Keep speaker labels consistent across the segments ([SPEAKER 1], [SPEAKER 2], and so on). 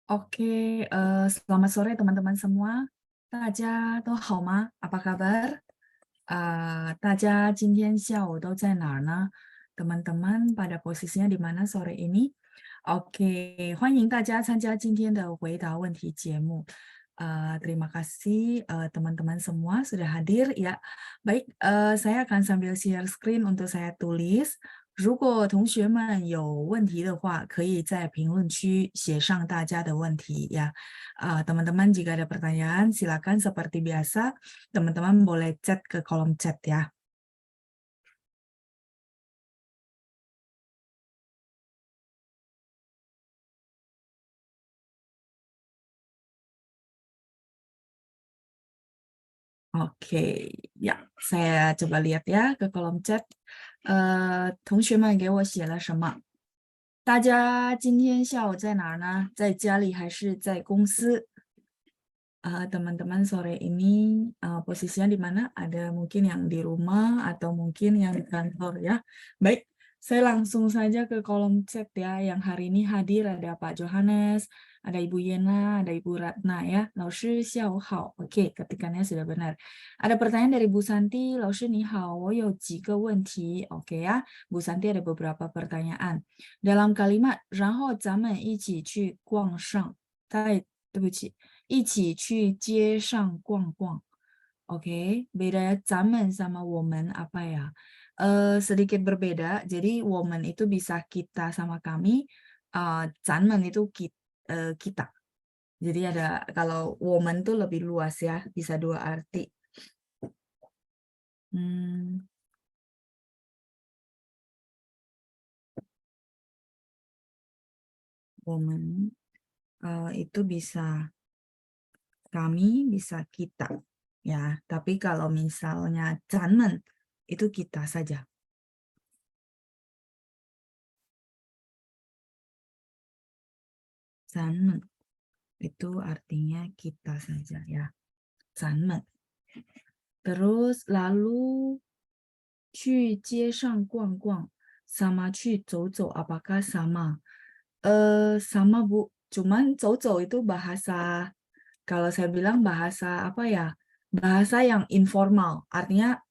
[SPEAKER 1] Oke, selamat sore teman-teman semua. 大家都好吗？Apa kabar? 大家今天下午都在哪儿呢？teman-teman pada posisinya di mana sore ini? Oke, 欢迎大家参加今天的回答问题节目。terima kasih teman-teman semua sudah hadir ya. Baik, saya akan sambil share screen untuk saya tulis. 如果同学们有问题的话，可以在评论区写上大家的问题ya. Teman-teman jika ada pertanyaan, silakan seperti biasa, teman-teman boleh chat ke kolom chat ya. Oke, ya, saya coba lihat ya ke kolom chat. 同学们给我写了什么？大家今天下午在哪儿呢？在家里还是在公司？teman-teman sore ini posisinya di mana? Ada mungkin yang di rumah atau mungkin yang di kantor ya. Baik, saya langsung saja ke kolom chat ya. Yang hari ini hadir ada Pak Johannes, ada Ibu Yena, ada Ibu Ratna ya. 老师下午好. Oke, ketikannya sudah benar. Ada pertanyaan dari Bu Santi. 老师你好，我有几个问题. Oke ya, Bu Santi ada beberapa pertanyaan. Dalam kalimat, 然后咱们一起去逛上。对不起。一起去街上逛逛. Oke, beda ya. Zaman sama woman apa ya? Sedikit berbeda. Jadi woman itu bisa kita sama kami. Zaman itu kita. Jadi ada kalau woman tuh lebih luas ya, bisa dua arti. Woman itu bisa kami, bisa kita. Ya, tapi kalau misalnya zaman itu kita saja. Zaman itu artinya kita saja ya. Zaman. Terus lalu 去街上逛逛 sama 去走走 apakah sama? Sama Bu. Cuman 走走 itu bahasa, kalau saya bilang bahasa apa ya? Bahasa yang informal. Artinya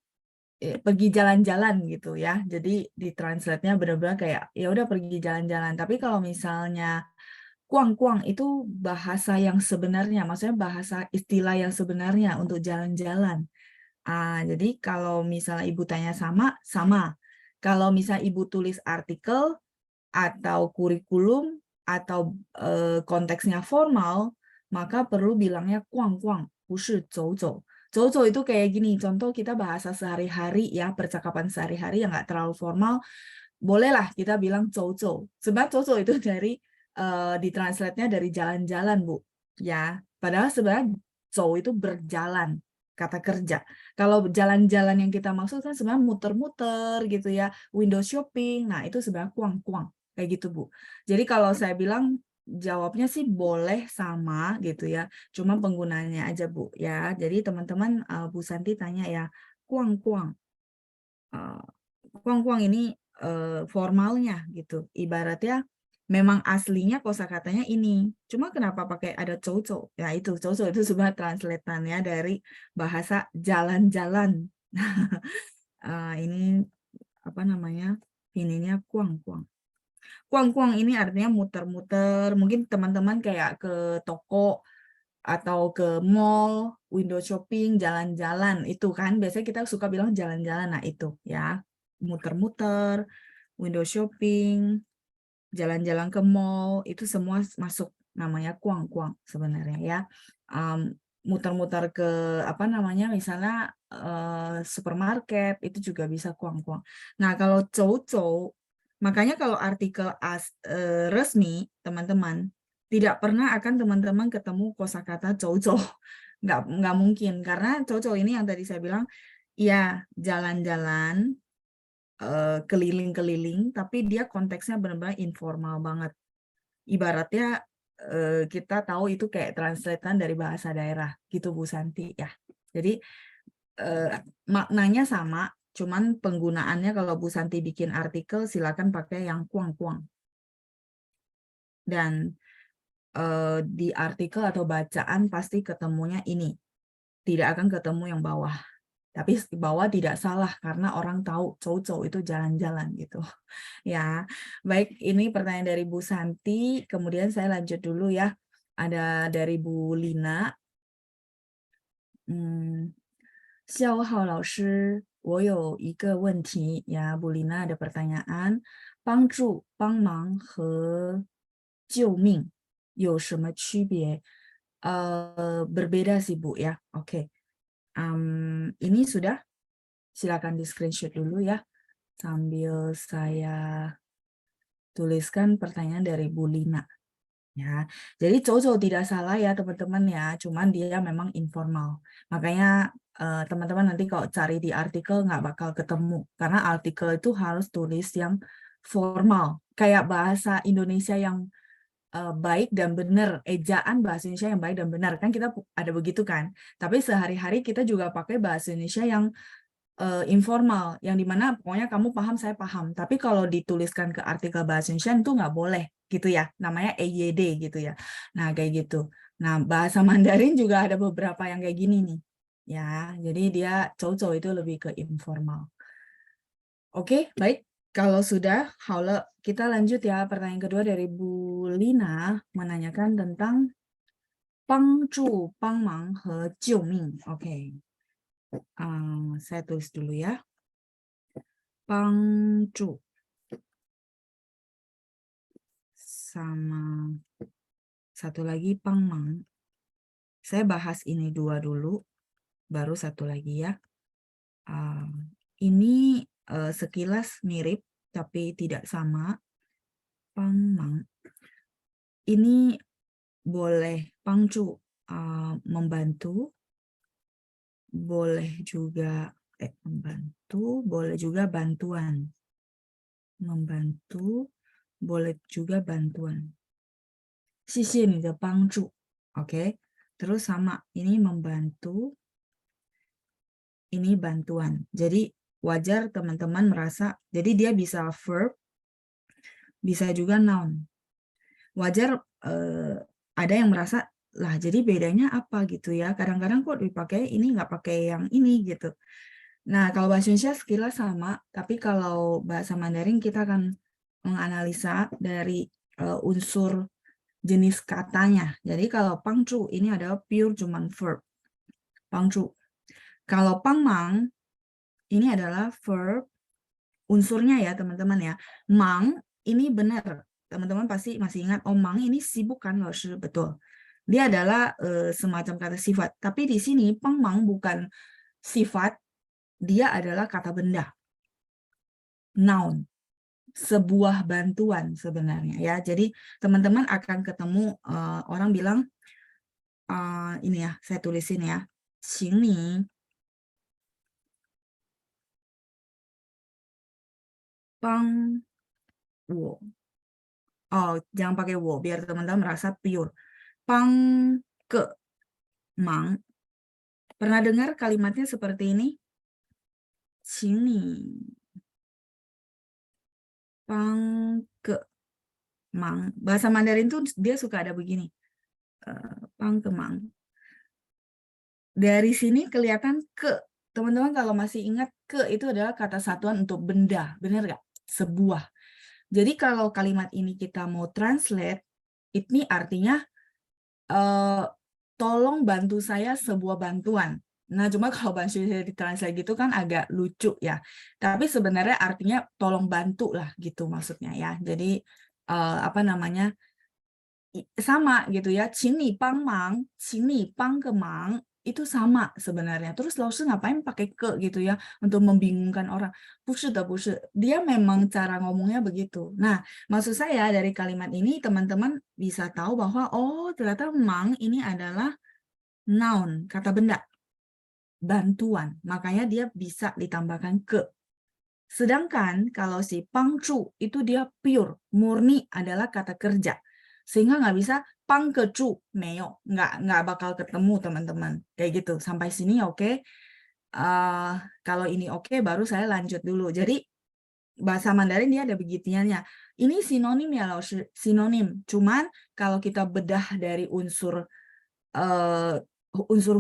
[SPEAKER 1] pergi jalan-jalan gitu ya. Jadi di translate-nya benar-benar kayak ya udah pergi jalan-jalan. Tapi kalau misalnya kuang-kuang itu bahasa yang sebenarnya, maksudnya bahasa istilah yang sebenarnya untuk jalan-jalan. Jadi kalau misalnya Ibu tanya sama, sama. Kalau misalnya Ibu tulis artikel atau kurikulum atau konteksnya formal, maka perlu bilangnya kuang-kuang, 不是走走. 走走 itu kayak gini, contoh kita bahasa sehari-hari ya, percakapan sehari-hari yang nggak terlalu formal, bolehlah kita bilang 走走. Sebenarnya 走走 itu dari ditranslate-nya dari jalan-jalan, Bu. Ya, padahal sebenarnya 走 itu berjalan, kata kerja. Kalau jalan-jalan yang kita maksud kan sebenarnya muter-muter gitu ya, window shopping. Nah, itu sebenarnya kuang-kuang. Kayak gitu, Bu. Jadi kalau saya bilang jawabnya sih boleh sama gitu ya. Cuma penggunaannya aja, Bu, ya. Jadi teman-teman Bu Santi tanya ya, kuang-kuang. Kuang-kuang ini formalnya gitu. Ibaratnya memang aslinya kosakatanya ini. Cuma kenapa pakai ada coco? Ya itu, coco itu sebenarnya translatannya dari bahasa jalan-jalan. Ini apa namanya? Ininya kuang-kuang. Kuang-kuang ini artinya muter-muter. Mungkin teman-teman kayak ke toko atau ke mall, window shopping, jalan-jalan. Itu kan biasanya kita suka bilang jalan-jalan. Nah itu ya, muter-muter, window shopping, jalan-jalan ke mall, itu semua masuk namanya kuang-kuang sebenarnya ya. Muter-muter ke apa namanya misalnya supermarket itu juga bisa kuang-kuang. Nah kalau cow-cow, makanya kalau artikel resmi teman-teman tidak pernah akan teman-teman ketemu kosakata cow-cow, nggak mungkin karena cow-cow ini yang tadi saya bilang ya jalan-jalan keliling-keliling, tapi dia konteksnya benar-benar informal banget. Ibaratnya kita tahu itu kayak translatean dari bahasa daerah gitu Bu Santi ya. Jadi maknanya sama, cuman penggunaannya kalau Bu Santi bikin artikel silakan pakai yang kuang-kuang. Dan di artikel atau bacaan pasti ketemunya ini. Tidak akan ketemu yang bawah. Tapi bawah tidak salah karena orang tahu cow-cow itu jalan-jalan gitu. Ya, baik, ini pertanyaan dari Bu Santi. Kemudian saya lanjut dulu ya. Ada dari Bu Lina. 肖浩老师，我有一个问题 ya, Bu Lina ada pertanyaan. 帮助、帮忙和救命有什么区别？Berbeda sih Bu ya. Oke. Ini sudah. Silakan di screenshot dulu ya. Sambil saya tuliskan pertanyaan dari Bu Lina. Ya, jadi coco tidak salah ya teman-teman ya, cuman dia memang informal. Makanya teman-teman nanti kalau cari di artikel nggak bakal ketemu, karena artikel itu harus tulis yang formal, kayak bahasa Indonesia yang baik dan benar, ejaan bahasa Indonesia yang baik dan benar, kan kita ada begitu kan. Tapi sehari-hari kita juga pakai bahasa Indonesia yang informal, yang dimana pokoknya kamu paham, saya paham. Tapi kalau dituliskan ke artikel bahasa Indonesia itu nggak boleh gitu ya, namanya EYD gitu ya. Nah kayak gitu. Nah bahasa Mandarin juga ada beberapa yang kayak gini nih. Ya, jadi dia coco itu lebih ke informal. Oke, baik. Kalau sudah, Haule, kita lanjut ya. Pertanyaan kedua dari Bu Lina menanyakan tentang 帮助、帮忙和救命. Oke. Saya tulis dulu ya. 帮助 sama satu lagi 帮忙. Saya bahas ini dua dulu, baru satu lagi ya. Ini sekilas mirip, tapi tidak sama. 帮忙. Ini boleh 帮助 membantu, boleh juga membantu, boleh juga bantuan. Membantu, boleh juga bantuan. 谢谢你的帮助. Oke. Terus sama, ini membantu, ini bantuan. Jadi wajar teman-teman merasa, jadi dia bisa verb, bisa juga noun. Wajar ada yang merasa, lah jadi bedanya apa gitu ya. Kadang-kadang kok dipakai ini nggak pakai yang ini gitu. Nah kalau bahasa Indonesia sekilas sama, tapi kalau bahasa Mandarin kita akan menganalisa dari unsur jenis katanya. Jadi kalau 帮助 ini adalah pure cuman verb. 帮助. Kalau 帮忙 ini adalah verb unsurnya ya teman-teman ya. 忙 ini benar. Teman-teman pasti masih ingat, oh 忙 ini sibuk kan, betul. Dia adalah semacam kata sifat. Tapi di sini 帮忙 bukan sifat, dia adalah kata benda. Noun. Sebuah bantuan sebenarnya ya. Jadi teman-teman akan ketemu orang bilang ini ya, saya tulisin ya. 请你帮我. Oh, jangan pakai wo biar teman-teman merasa pure. 帮个忙. Pernah dengar kalimatnya seperti ini? 请你帮个忙. Bahasa Mandarin tuh dia suka ada begini. 帮个忙. Dari sini kelihatan ke. Teman-teman kalau masih ingat, ke itu adalah kata satuan untuk benda. Benar nggak? Sebuah. Jadi kalau kalimat ini kita mau translate, ini artinya tolong bantu saya sebuah bantuan. Nah, cuma kalau bahasa Indonesia ditranslate gitu kan agak lucu ya. Tapi sebenarnya artinya tolong bantu lah gitu maksudnya ya. Jadi apa namanya? Sama gitu ya. 请你帮忙,请你帮个忙. Itu sama sebenarnya. Terus Lao Shi ngapain pakai ke gitu ya untuk membingungkan orang? 不是的, 不是. Dia memang cara ngomongnya begitu. Nah, maksud saya dari kalimat ini teman-teman bisa tahu bahwa oh ternyata mang ini adalah noun, kata benda, bantuan. Makanya dia bisa ditambahkan ke. Sedangkan kalau si 帮助 itu dia pure, murni adalah kata kerja. Sehingga nggak bisa 帮个助 meo, nggak bakal ketemu teman-teman. Kayak gitu. Sampai sini oke. Kalau ini oke, baru saya lanjut dulu. Jadi bahasa Mandarin dia ada begitunya. Ini sinonim ya, Laoshi, sinonim. Cuman kalau kita bedah dari unsur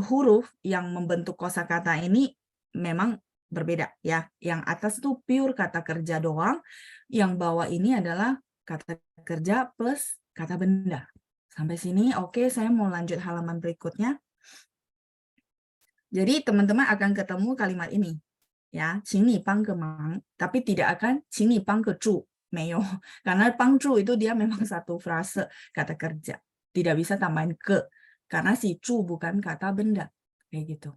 [SPEAKER 1] huruf yang membentuk kosakata ini memang berbeda ya. Yang atas tuh pure kata kerja doang, yang bawah ini adalah kata kerja plus kata benda. Sampai sini oke, saya mau lanjut halaman berikutnya. Jadi teman-teman akan ketemu kalimat ini ya, 请你帮个忙, tapi tidak akan 请你帮个助, 没有, karena 帮助itu dia memang satu frase kata kerja, tidak bisa tambahin ke, karena si cu bukan kata benda, kayak gitu.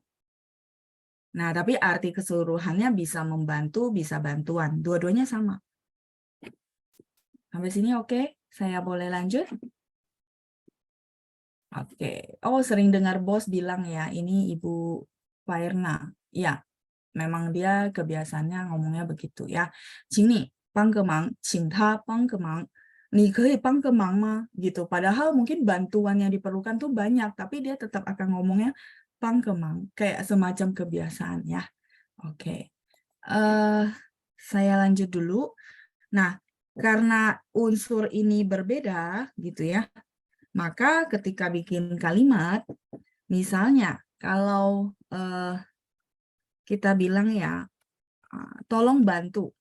[SPEAKER 1] Nah, tapi arti keseluruhannya bisa membantu, bisa bantuan, dua-duanya sama. Sampai sini oke? Saya boleh lanjut? Oke. Oh, sering dengar bos bilang ya, ini Ibu Fairna. Ya, memang dia kebiasaannya ngomongnya begitu ya. 请你帮个忙，请他帮个忙。你可以帮个忙吗? Gitu. Padahal mungkin bantuan yang diperlukan tuh banyak, tapi dia tetap akan ngomongnya 帮个忙, kayak semacam kebiasaan ya. Oke. Saya lanjut dulu. Nah, karena unsur ini berbeda gitu ya, maka ketika bikin kalimat, misalnya kalau kita bilang ya, tolong bantu.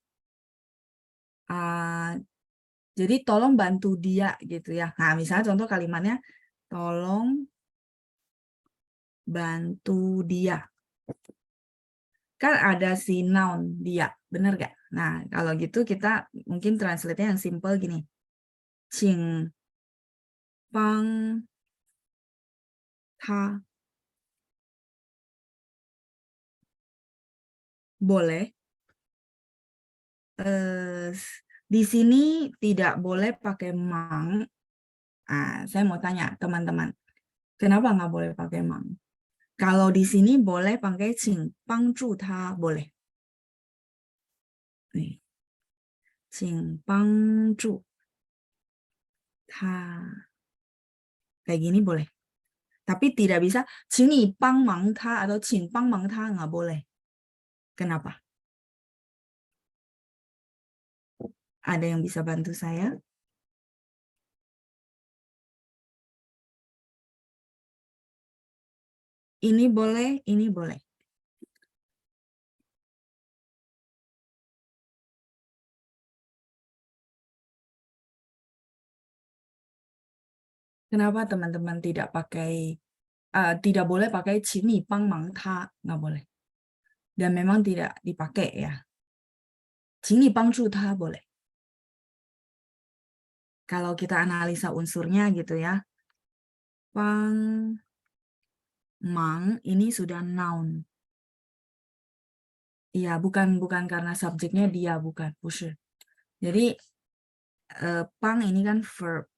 [SPEAKER 1] Jadi tolong bantu dia gitu ya. Nah, misalnya contoh kalimatnya, tolong bantu dia. Kan ada si noun dia, bener gak? Nah, kalau gitu kita mungkin translate-nya yang simple gini. 请帮他. Boleh. Di sini tidak boleh pakai mang. Saya mau tanya teman-teman, kenapa nggak boleh pakai mang? Kalau di sini boleh pakai 请帮助他, boleh. Nih, 请帮助他. Kayak gini boleh. Tapi tidak bisa 请你帮忙他 atau 请帮忙他, nggak boleh. Kenapa? Ada yang bisa bantu saya? Ini boleh, ini boleh. Kenapa teman-teman tidak pakai, tidak boleh pakai 请你帮忙他, nggak boleh. Dan memang tidak dipakai ya. 请你帮助他 boleh. Kalau kita analisa unsurnya gitu ya. Pang, mang, ini sudah noun. Iya, bukan karena subjeknya dia, bukan. Jadi, pang ini kan verb.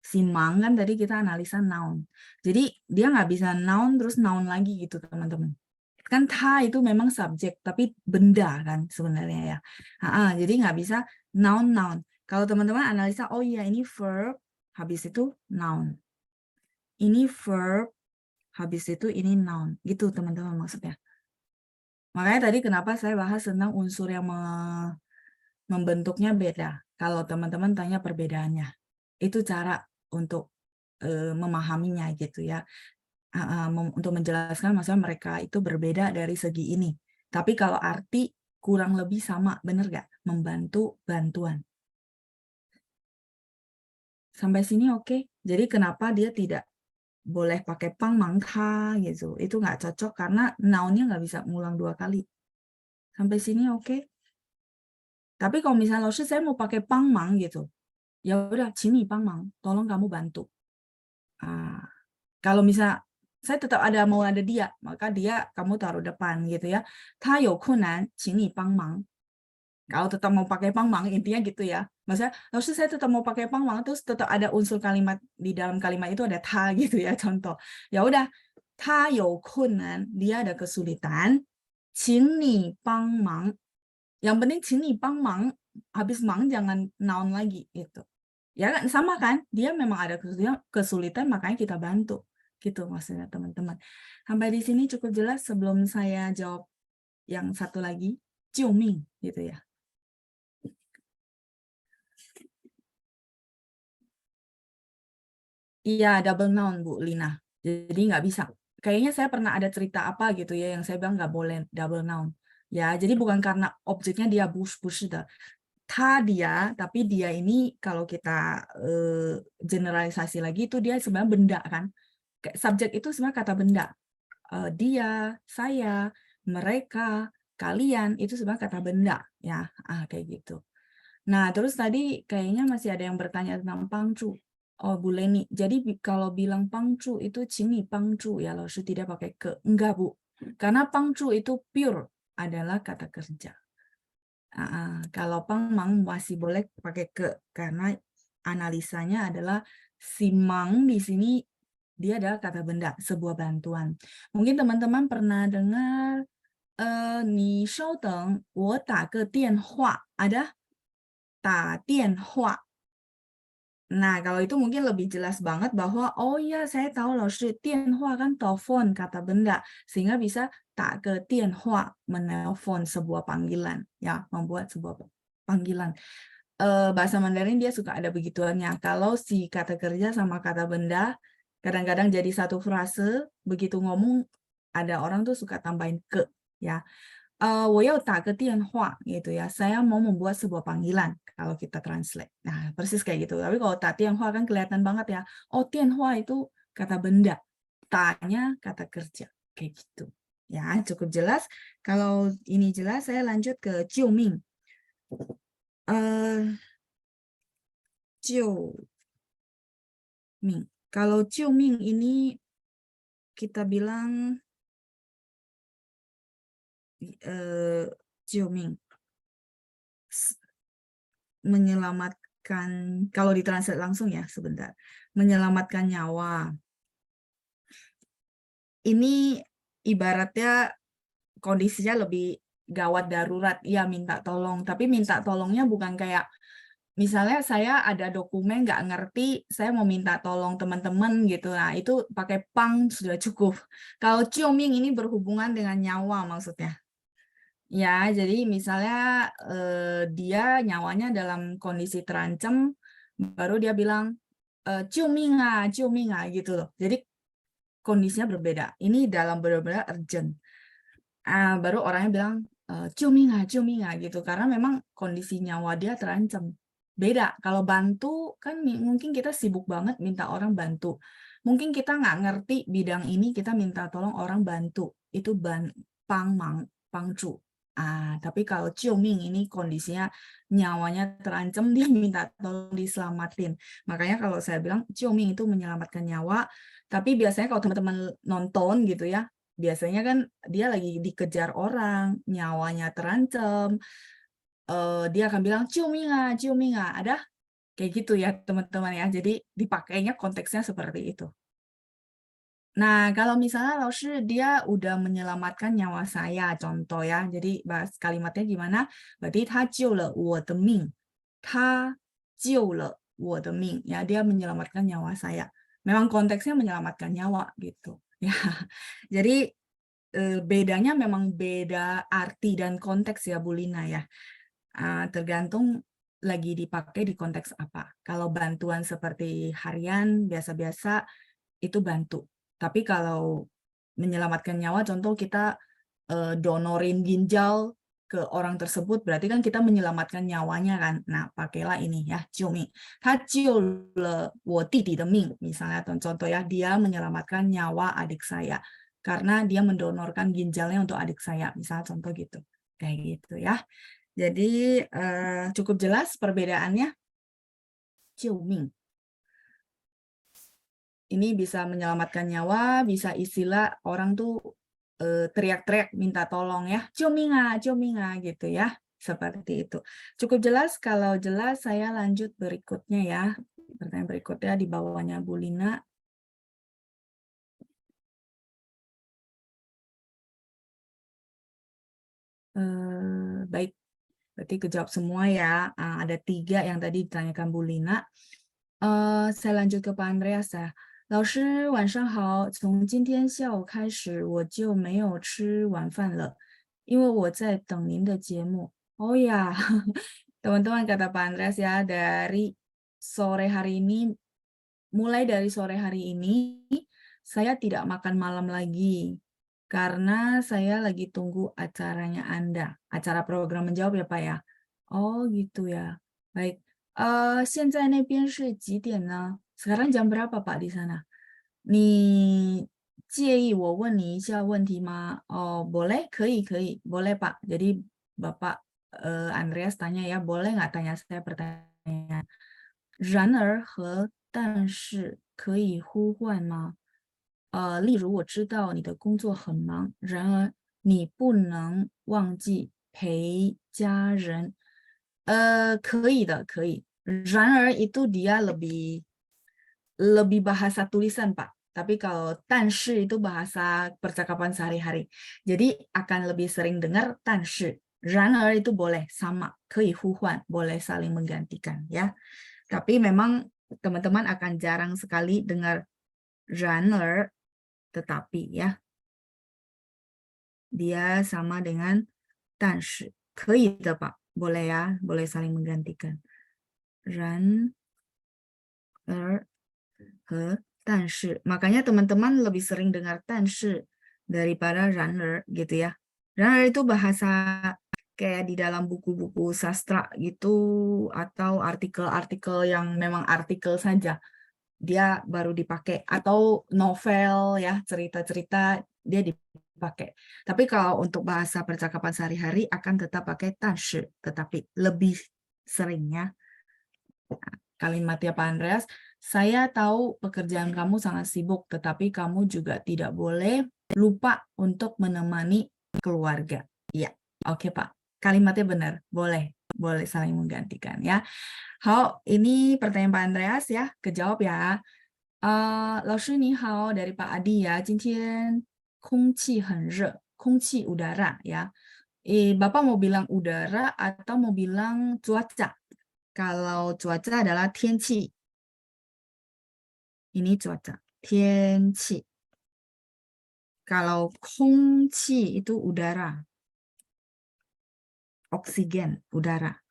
[SPEAKER 1] Si mang kan tadi kita analisa noun. Jadi, dia nggak bisa noun terus noun lagi gitu, teman-teman. Kan ta itu memang subjek, tapi benda kan sebenarnya ya. Jadi nggak bisa noun. Kalau teman-teman analisa, oh iya ini verb, habis itu noun. Ini verb, habis itu ini noun. Gitu teman-teman maksudnya. Makanya tadi kenapa saya bahas tentang unsur yang membentuknya beda. Kalau teman-teman tanya perbedaannya. Itu cara untuk memahaminya gitu ya. Untuk menjelaskan maksudnya mereka itu berbeda dari segi ini. Tapi kalau arti kurang lebih sama, bener gak? Membantu bantuan. Sampai sini oke. Jadi kenapa dia tidak boleh pakai pang mangka gitu? Itu nggak cocok karena noun-nya nggak bisa ngulang 2 kali. Sampai sini oke. Tapi kalau misalnya Laoshi saya mau pakai pang mang gitu, ya udah, 请你帮忙, tolong kamu bantu. Kalau misalnya saya tetap mau ada dia, maka dia kamu taruh depan gitu ya. 他有困难，请你帮忙. Kalau tetap mau pakai pangmang, intinya gitu ya. Maksudnya, lalu saya tetap mau pakai pangmang, terus tetap ada unsur kalimat, di dalam kalimat itu ada ta gitu ya, contoh. Ya udah, ta you kunan, dia ada kesulitan, 请你帮忙. Yang penting 请你帮忙, habis mang jangan noun lagi gitu. Ya kan, sama kan? Dia memang ada kesulitan, makanya kita bantu. Gitu maksudnya teman-teman. Sampai di sini cukup jelas sebelum saya jawab yang satu lagi, 救命 gitu ya. Iya, double noun Bu Lina. Jadi nggak bisa. Kayaknya saya pernah ada cerita apa gitu ya yang saya bilang nggak boleh double noun. Ya, jadi bukan karena objeknya dia bush的. Dia, tapi dia ini kalau kita generalisasi lagi itu dia sebenarnya benda kan. Kayak subjek itu sebenarnya kata benda. Dia, saya, mereka, kalian itu sebenarnya kata benda ya. Kayak gitu. Nah, terus tadi kayaknya masih ada yang bertanya tentang pangcu. Oh, Bu Leni. Jadi kalau bilang pangcu itu cini pangcu ya, Laoshi tidak pakai ke. Enggak, Bu. Karena pangcu itu pure adalah kata kerja. Kalau pangmang masih boleh pakai ke karena analisanya adalah si mang di sini dia adalah kata benda, sebuah bantuan. Mungkin teman-teman pernah dengar 你稍等，我打个电话. Ada 打电话. Nah, kalau itu mungkin lebih jelas banget bahwa, oh iya saya tahu loh, tianhua kan telepon, kata benda. Sehingga bisa tak ke tianhua, menelpon sebuah panggilan. Ya, membuat sebuah panggilan. Bahasa Mandarin dia suka ada begituannya. Kalau si kata kerja sama kata benda, kadang-kadang jadi satu frase, begitu ngomong, ada orang tuh suka tambahin ke. Ya, 我要打个电话 gitu ya. Saya mau membuat sebuah panggilan kalau kita translate. Nah, persis kayak gitu. Tapi kalau tak tianhua kan kelihatan banget ya. Oh, tianhua itu kata benda. Tanya kata kerja. Kayak gitu. Ya, cukup jelas. Kalau ini jelas, saya lanjut ke 救命. 救命. Kalau 救命 ini kita bilang 救命 menyelamatkan, kalau ditranslate langsung ya sebentar, menyelamatkan nyawa. Ini ibaratnya kondisinya lebih gawat darurat, ya minta tolong. Tapi minta tolongnya bukan kayak, misalnya saya ada dokumen nggak ngerti, saya mau minta tolong teman-teman gitu. Nah, itu pakai pang sudah cukup. Kalau ciuming ini berhubungan dengan nyawa maksudnya. Ya, jadi misalnya dia nyawanya dalam kondisi terancam, baru dia bilang, ciuming gitu loh. Jadi kondisinya berbeda. Ini dalam benar-benar urgent. Baru orangnya bilang, ciuming gitu. Karena memang kondisi nyawa dia terancam. Beda, kalau bantu, kan mungkin kita sibuk banget minta orang bantu. Mungkin kita nggak ngerti bidang ini, kita minta tolong orang bantu. Itu pangcu. Tapi kalau ciuming ini kondisinya nyawanya terancam, dia minta tolong diselamatin. Makanya kalau saya bilang ciuming itu menyelamatkan nyawa, tapi biasanya kalau teman-teman nonton gitu ya, biasanya kan dia lagi dikejar orang, nyawanya terancam, dia akan bilang ciuming ada kayak gitu ya teman-teman ya. Jadi dipakainya konteksnya seperti itu. Nah, kalau misalnya Laoshi dia udah menyelamatkan nyawa saya, contoh ya. Jadi bahas kalimatnya gimana? Berarti 他救了我的命. 他救了我的命. Ya, dia menyelamatkan nyawa saya. Memang konteksnya menyelamatkan nyawa gitu. Ya. Jadi bedanya memang beda arti dan konteks ya Bu Lina ya. Tergantung lagi dipakai di konteks apa. Kalau bantuan seperti harian biasa-biasa itu bantu. Tapi kalau menyelamatkan nyawa, contoh kita donorin ginjal ke orang tersebut, berarti kan kita menyelamatkan nyawanya kan. Nah, pakailah ini ya, 救命. 他救了我弟弟的命, misalnya contoh ya, dia menyelamatkan nyawa adik saya karena dia mendonorkan ginjalnya untuk adik saya, misalnya contoh gitu. Kayak gitu ya. Jadi cukup jelas perbedaannya. 救命 ini bisa menyelamatkan nyawa, bisa istilah orang tuh teriak-teriak minta tolong ya, ciominga gitu ya, seperti itu. Cukup jelas? Kalau jelas saya lanjut berikutnya ya. Pertanyaan berikutnya di bawahnya Bu Lina. Baik, berarti kejawab semua ya. Ada 3 yang tadi ditanyakan Bu Lina. saya lanjut ke Pak Andreas ya. 老师晚上好，从今天下午开始我就没有吃晚饭了，因为我在等您的节目。Oh ya, teman-teman kata Pak Andreas ya, dari sore hari ini mulai dari sore hari ini, saya tidak makan malam lagi. Karena saya lagi tunggu acaranya Anda. Acara program menjawab ya, Pak ya? Oh, gitu ya. Baik. 现在那边是几点呢？ Sekarang jam berapa, Pak, di sana? 你介意我问你一下问题吗？哦，boleh, 可以, boleh Pak. Jadi Bapak Andreas tanya ya, boleh nggak tanya saya pertanyaan? 然而和但是可以呼唤吗？例如我知道你的工作很忙，然而你不能忘记陪家人。可以的，可以。然而itu dia lebih bahasa tulisan, Pak. Tapi kalau 但是 itu bahasa percakapan sehari-hari. Jadi akan lebih sering dengar 但是. 然而 itu boleh sama, 可以互换, boleh saling menggantikan ya. Tapi memang teman-teman akan jarang sekali dengar 然而 tetapi ya. Dia sama dengan 但是. 可以的, Pak. Boleh ya, boleh saling menggantikan. 然而 和但是. Makanya teman-teman lebih sering dengar 但是 daripada 然而 gitu ya. 然而 itu bahasa kayak di dalam buku-buku sastra gitu atau artikel-artikel yang memang artikel saja. Dia baru dipakai atau novel ya, cerita-cerita dia dipakai. Tapi kalau untuk bahasa percakapan sehari-hari akan tetap pakai 但是, tetapi lebih seringnya kalimatnya Pak Andreas, saya tahu pekerjaan kamu sangat sibuk, tetapi kamu juga tidak boleh lupa untuk menemani keluarga. Iya, oke Pak. Kalimatnya benar, boleh saling menggantikan ya. 好, ini pertanyaan Pak Andreas ya, kejawab ya. 老师你好, dari Pak Adi ya. 今天空气很热, 空气 udara ya. Bapak mau bilang udara atau mau bilang cuaca? Kalau cuaca adalah 天气. Ini cuaca, 天气. Kalau 空气 itu udara. Oksigen, udara.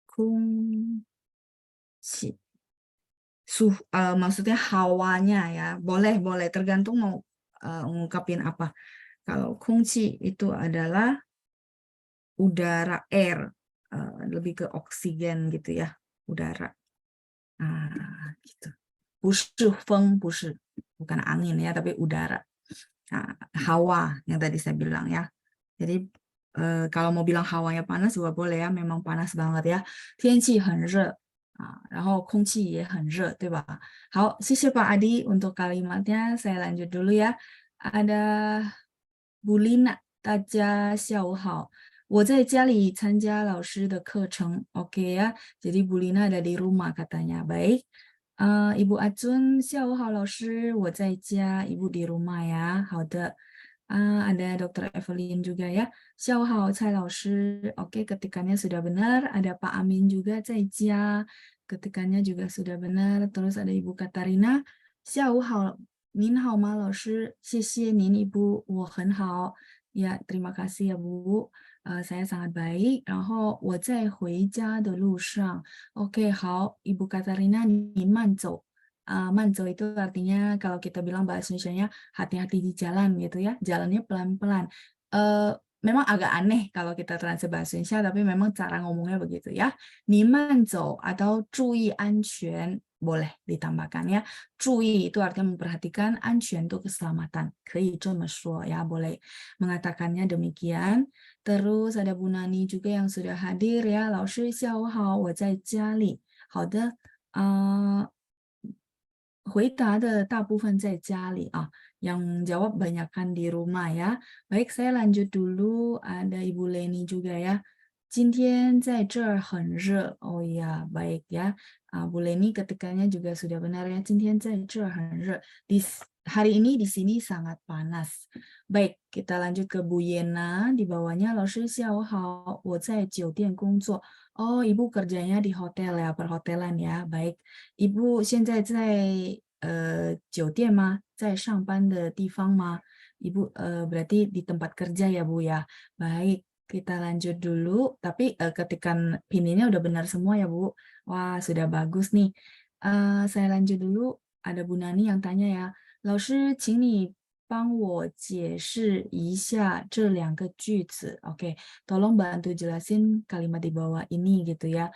[SPEAKER 1] 空气. Maksudnya hawanya ya. Boleh, tergantung mau ngungkapin apa. Kalau 空气 itu adalah udara, air. Lebih ke oksigen gitu ya, udara. Gitu. 不是风, 不是, bukan angin ya, tapi udara. Hawa yang tadi saya bilang ya. Jadi kalau mau bilang hawanya panas juga boleh ya, memang panas banget ya. 天气很热, 然后空气也很热, 对吧? 好, 谢谢Pak Adi untuk kalimatnya. Saya lanjut dulu ya. Ada Bu Lina, 大家下午好。我在家里参加老师的课程, oke ya. Jadi Bu Lina ada di rumah katanya. Baik. Ibu Acun, 下午好老师，我在家，ibu di rumah ya. 好的。ada Dr. Evelyn juga ya. 下午好，蔡老师. Oke, ketikannya sudah benar. Ada Pak Amin juga, 在家. Ketikannya juga sudah benar. Terus ada Ibu Katarina. 下午好，您好吗，老师？谢谢您，ibu，我很好。Ya, terima kasih ya Bu. Saya sangat baik. 然后我在回家的路上。Oke, 好，Ibu Katarina, 您慢走。慢走 itu artinya kalau kita bilang bahasa Indonesianya hati-hati di jalan gitu ya, jalannya pelan-pelan. Memang agak aneh kalau kita translate bahasa Indonesia, tapi memang cara ngomongnya begitu ya. 你慢走 atau 注意安全 boleh ditambahkan ya. 注意 itu artinya memperhatikan, 安全 itu keselamatan. 可以这么说 ya, boleh mengatakannya demikian. Terus ada Bu Nani juga yang sudah hadir ya. 老师下午好，我在家里。好的，回答的大部分在家里yang jawab banyakkan di rumah ya. Baik, saya lanjut dulu. Ada Ibu Leni juga ya. 今天在这儿很热. Oh ya, baik ya. Bu Leni ketikanya juga sudah benar ya. 今天在这儿很热. Hari ini di sini sangat panas. Baik, kita lanjut ke Bu Yena. Di bawahnya, 老师下午好，我在酒店工作. Oh, Ibu kerjanya di hotel ya, perhotelan ya. Baik. Ibu 现在在酒店吗？在上班的地方吗？ Ibu berarti di tempat kerja ya Bu ya. Baik, kita lanjut dulu. Tapi ketikan pinnya udah benar semua ya Bu. Wah, sudah bagus nih. Saya lanjut dulu. Ada Bu Nani yang tanya ya, 老师，请你帮我解释一下这两个句子。Oke, tolong bantu jelasin kalimat di bawah ini gitu ya.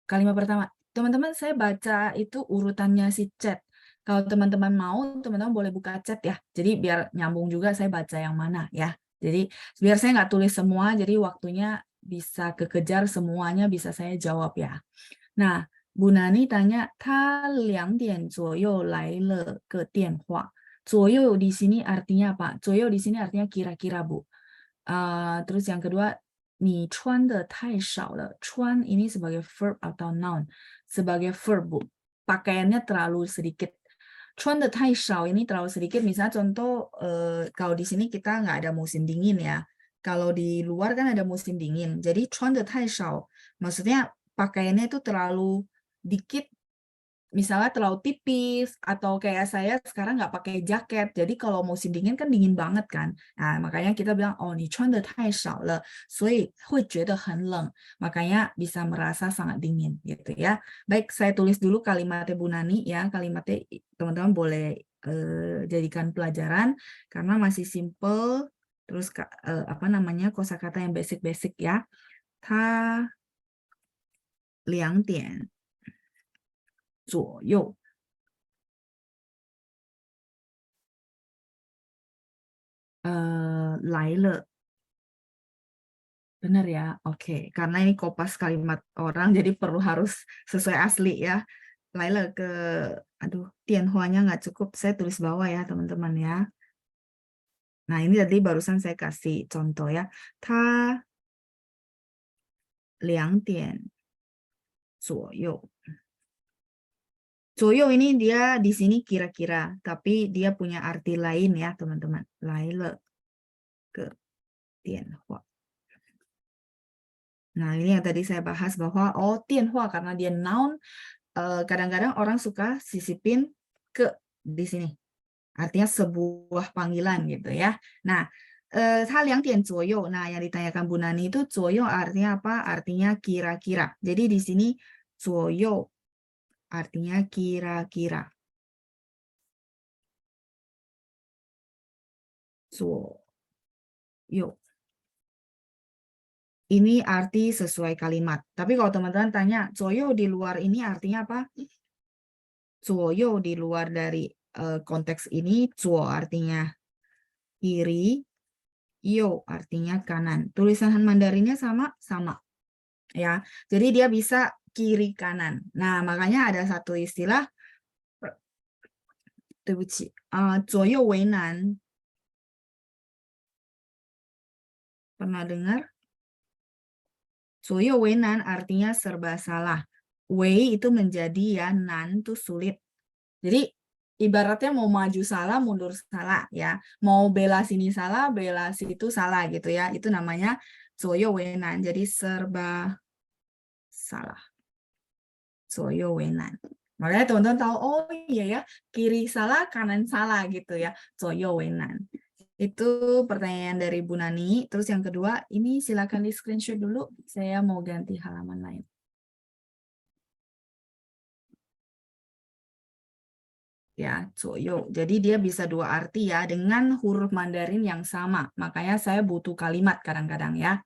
[SPEAKER 1] Kalimat pertama, teman-teman saya baca itu urutannya si chat. Kalau teman-teman mau, teman-teman boleh buka chat ya. Jadi biar nyambung juga saya baca yang mana ya. Jadi biar saya nggak tulis semua, jadi waktunya bisa kekejar semuanya bisa saya jawab ya. Nah, Bu Nani tanya, 他2点左右来了个电话. 左右di sini artinya apa? 左右di sini artinya kira-kira, Bu. Terus yang kedua, 你穿的太少了. 穿ini sebagai verb atau noun. Sebagai verb, Bu. Pakaiannya terlalu sedikit. 穿的太少 ini terlalu sedikit. Misalnya contoh, kalau di sini kita nggak ada musim dingin ya. Kalau di luar kan ada musim dingin. Jadi 穿的太少, maksudnya pakaiannya itu terlalu dikit, misalnya terlalu tipis, atau kayak saya sekarang nggak pakai jaket, jadi kalau musim dingin kan dingin banget kan. Nah, makanya kita bilang, oh, 你穿得太少了，所以会觉得很冷, makanya bisa merasa sangat dingin, gitu ya. Baik, saya tulis dulu kalimatnya Bu Nani ya, kalimatnya teman-teman boleh jadikan pelajaran, karena masih simple, terus apa namanya, kosakata yang basic-basic ya. 他2点左右来了. Benar ya? Oke. Karena ini kopas kalimat orang, jadi perlu harus sesuai asli ya. Laila ke, aduh, tianhuanya nggak cukup. Saya tulis bawah ya, teman-teman ya. Nah, ini tadi barusan saya kasih contoh ya. 他2点左右. 左右 ini dia di sini kira-kira, tapi dia punya arti lain ya, teman-teman. Laila ke tianhua. Nah, ini yang tadi saya bahas bahwa, oh, tianhua karena dia noun, kadang-kadang orang suka sisipin ke di sini. Artinya sebuah panggilan gitu ya. Nah, 他2点左右. Nah, yang ditanyakan Bu Nani itu 左右 artinya apa? Artinya kira-kira. Jadi di sini 左右 artinya kira-kira. 左右. Ini arti sesuai kalimat. Tapi kalau teman-teman tanya, 左右 di luar ini artinya apa? 左右 di luar dari konteks ini, 左 artinya kiri, yo artinya kanan. Tulisan Mandarinnya sama ya. Jadi dia bisa kiri kanan. Nah, makanya ada satu istilah 对不起, 左右为难. Pernah dengar? 左右为难 artinya serba salah. Wei itu menjadi ya, nan itu sulit. Jadi ibaratnya mau maju salah, mundur salah ya. Mau bela sini salah, bela situ salah gitu ya. Itu namanya 左右为难. Jadi serba salah. 左右为难. Makanya teman-teman tahu, oh iya ya, kiri salah, kanan salah gitu ya. 左右为难. Itu pertanyaan dari Bu Nani. Terus yang kedua, ini silakan di screenshot dulu. Saya mau ganti halaman lain. Ya, 左右. Jadi dia bisa dua arti ya, dengan huruf Mandarin yang sama. Makanya saya butuh kalimat kadang-kadang ya.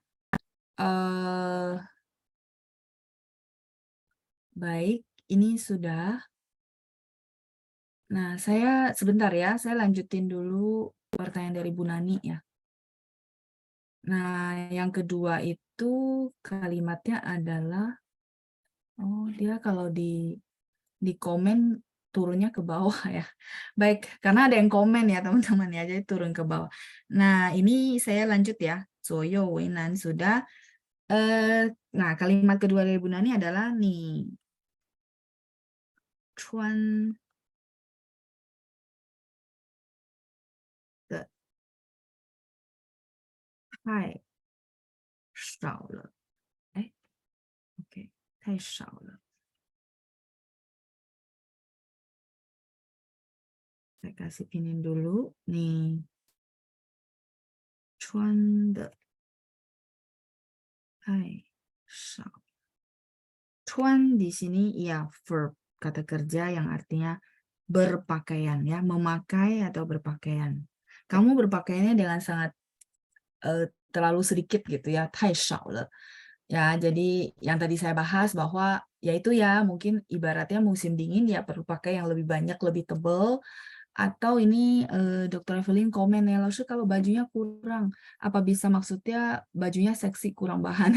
[SPEAKER 1] Baik, ini sudah. Nah, saya sebentar ya, saya lanjutin dulu pertanyaan dari Bu Nani ya. Nah, yang kedua itu kalimatnya adalah, oh dia kalau di komen turunnya ke bawah ya. Baik, karena ada yang komen ya teman-teman ya, jadi turun ke bawah. Nah, ini saya lanjut ya. 左右为难 sudah. Nah, kalimat kedua dari Bu Nani adalah nih. 穿的太少了. Oke, 太少了. Saya kasih pinin dulu nih. 穿的太少. Cuan di sini ya verb, kata kerja yang artinya berpakaian ya, memakai atau berpakaian. Kamu berpakaiannya dengan sangat terlalu sedikit gitu ya, 太少了. Ya, jadi yang tadi saya bahas bahwa ya itu ya mungkin ibaratnya musim dingin ya perlu pakai yang lebih banyak, lebih tebal. Atau ini Dokter Evelyn komen ya, lalu kalau bajunya kurang, apa bisa maksudnya bajunya seksi kurang bahan?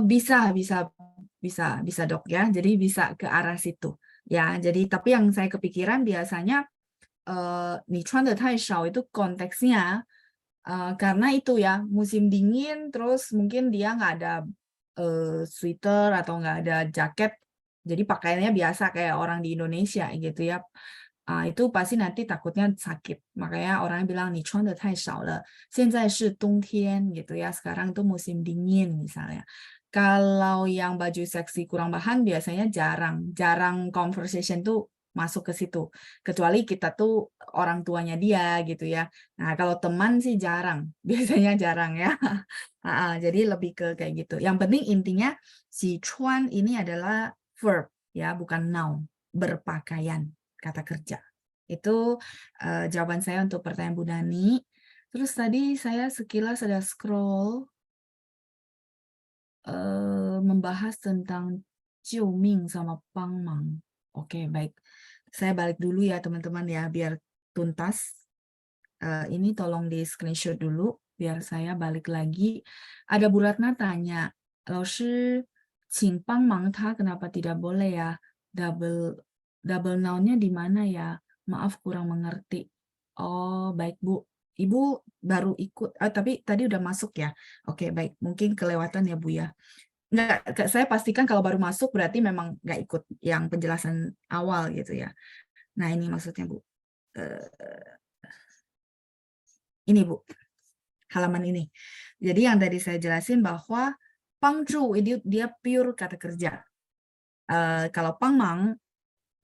[SPEAKER 1] Bisa bisa bisa Dok ya, jadi bisa ke arah situ. Ya, jadi tapi yang saya kepikiran biasanya 你穿的太少 itu konteksnya karena itu ya musim dingin terus mungkin dia nggak ada sweater atau nggak ada jaket, jadi pakaiannya biasa kayak orang di Indonesia gitu ya. Itu pasti nanti takutnya sakit. Makanya orang bilang 你穿的太少了，现在是冬天 gitu ya. Sekarang tuh musim dingin misalnya. Kalau yang baju seksi kurang bahan biasanya jarang conversation tuh masuk ke situ. Kecuali kita tuh orang tuanya dia gitu ya. Nah, kalau teman sih jarang, biasanya jarang ya. Jadi lebih ke kayak gitu. Yang penting intinya si cuan ini adalah verb ya, bukan noun, berpakaian, kata kerja. Itu jawaban saya untuk pertanyaan Bu Nani. Terus tadi saya sekilas ada scroll membahas tentang Jiuming sama Pangmang. Oke, baik. Saya balik dulu ya teman-teman ya, biar tuntas. Ini tolong di screenshot dulu, biar saya balik lagi. Ada Bu Ratna tanya, 老师，请帮忙他 kenapa tidak boleh ya? Double noun-nya di mana ya? Maaf kurang mengerti. Oh, baik Bu. Ibu baru ikut, tapi tadi udah masuk ya? Oke, baik. Mungkin kelewatan ya Bu ya. Nggak, saya pastikan kalau baru masuk berarti memang nggak ikut yang penjelasan awal gitu ya. Nah, ini maksudnya Bu. Ini Bu, halaman ini. Jadi yang tadi saya jelasin bahwa pangju ini dia pure kata kerja. Kalau pangmang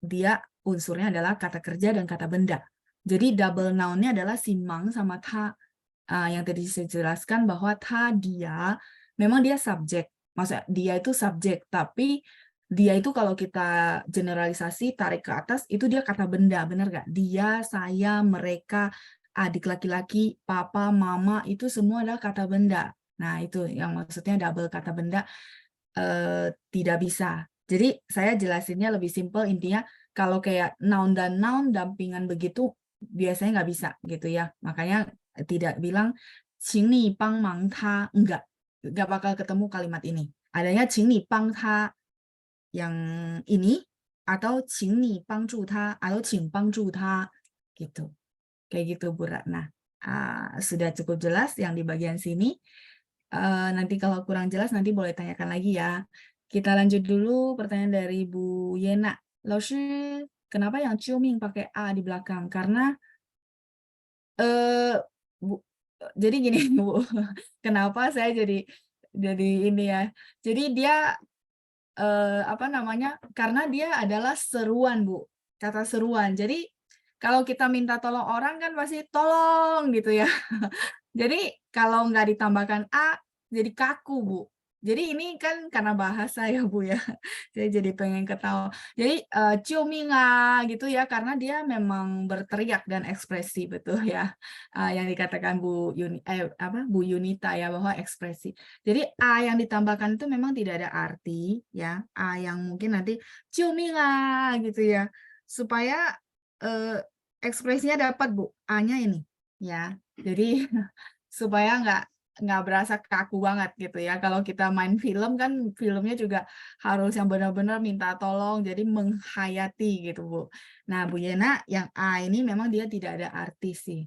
[SPEAKER 1] dia unsurnya adalah kata kerja dan kata benda. Jadi double noun-nya adalah si mang sama ta. Yang tadi saya jelaskan bahwa ta dia memang dia subjek. Maksudnya dia itu subjek, tapi dia itu kalau kita generalisasi tarik ke atas itu dia kata benda, benar nggak? Dia, saya, mereka, adik laki-laki, papa, mama itu semua adalah kata benda. Nah itu yang maksudnya double kata benda tidak bisa. Jadi saya jelasinnya lebih simpel, intinya kalau kayak noun dan noun dampingan begitu biasanya nggak bisa gitu ya. Makanya tidak bilang 请你帮忙他, enggak bakal ketemu kalimat ini. Adanya 请你帮他 yang ini atau 请你帮助他 atau 请帮助他gitu. Kayak gitu Bu Ratna. Sudah cukup jelas yang di bagian sini. Nanti kalau kurang jelas nanti boleh tanyakan lagi ya. Kita lanjut dulu pertanyaan dari Bu Yena. 老师, kenapa yang 救命 pakai a di belakang? Karena Bu, jadi gini Bu, kenapa saya jadi ini ya. Jadi dia apa namanya? Karena dia adalah seruan Bu, kata seruan. Jadi kalau kita minta tolong orang kan pasti tolong gitu ya. Jadi kalau nggak ditambahkan a jadi kaku Bu. Jadi ini kan karena bahasa ya Bu ya. Saya jadi pengen ketawa. Jadi "救命啊" gitu ya karena dia memang berteriak dan ekspresi betul ya. Yang dikatakan Bu Yunita ya bahwa ekspresi. Jadi a yang ditambahkan itu memang tidak ada arti ya. A yang mungkin nanti 救命啊 gitu ya. Supaya ekspresinya dapat Bu. A-nya ini ya. Jadi supaya nggak berasa kaku banget gitu ya. Kalau kita main film kan filmnya juga harus yang benar-benar minta tolong, jadi menghayati gitu Bu. Nah Bu Yena yang A ini memang dia tidak ada arti sih.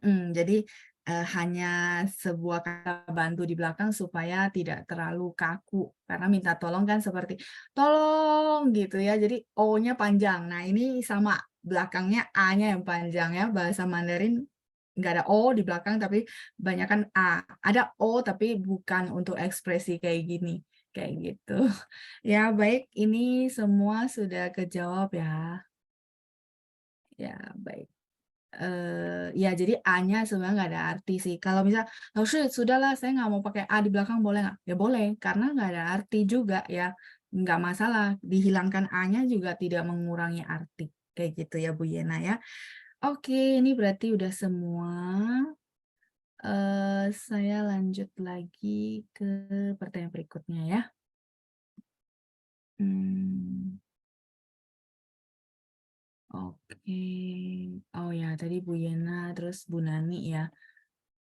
[SPEAKER 1] Jadi hanya sebuah kata bantu di belakang supaya tidak terlalu kaku. Karena minta tolong kan seperti tolong gitu ya. Jadi O-nya panjang. Nah ini sama belakangnya A-nya yang panjang ya. Bahasa Mandarin nggak ada O di belakang tapi banyakkan A. Ada O tapi bukan untuk ekspresi kayak gini. Kayak gitu. Ya baik, ini semua sudah kejawab ya. Ya baik. Ya jadi A-nya sebenarnya nggak ada arti sih. Kalau misal, sudahlah saya nggak mau pakai A di belakang boleh nggak? Ya boleh, karena nggak ada arti juga ya. Nggak masalah, dihilangkan A-nya juga tidak mengurangi arti. Kayak gitu ya Bu Yena ya. Oke, ini berarti udah semua. Saya lanjut lagi ke pertanyaan berikutnya ya. Oke. Oh ya, tadi Bu Yena, terus Bu Nani ya.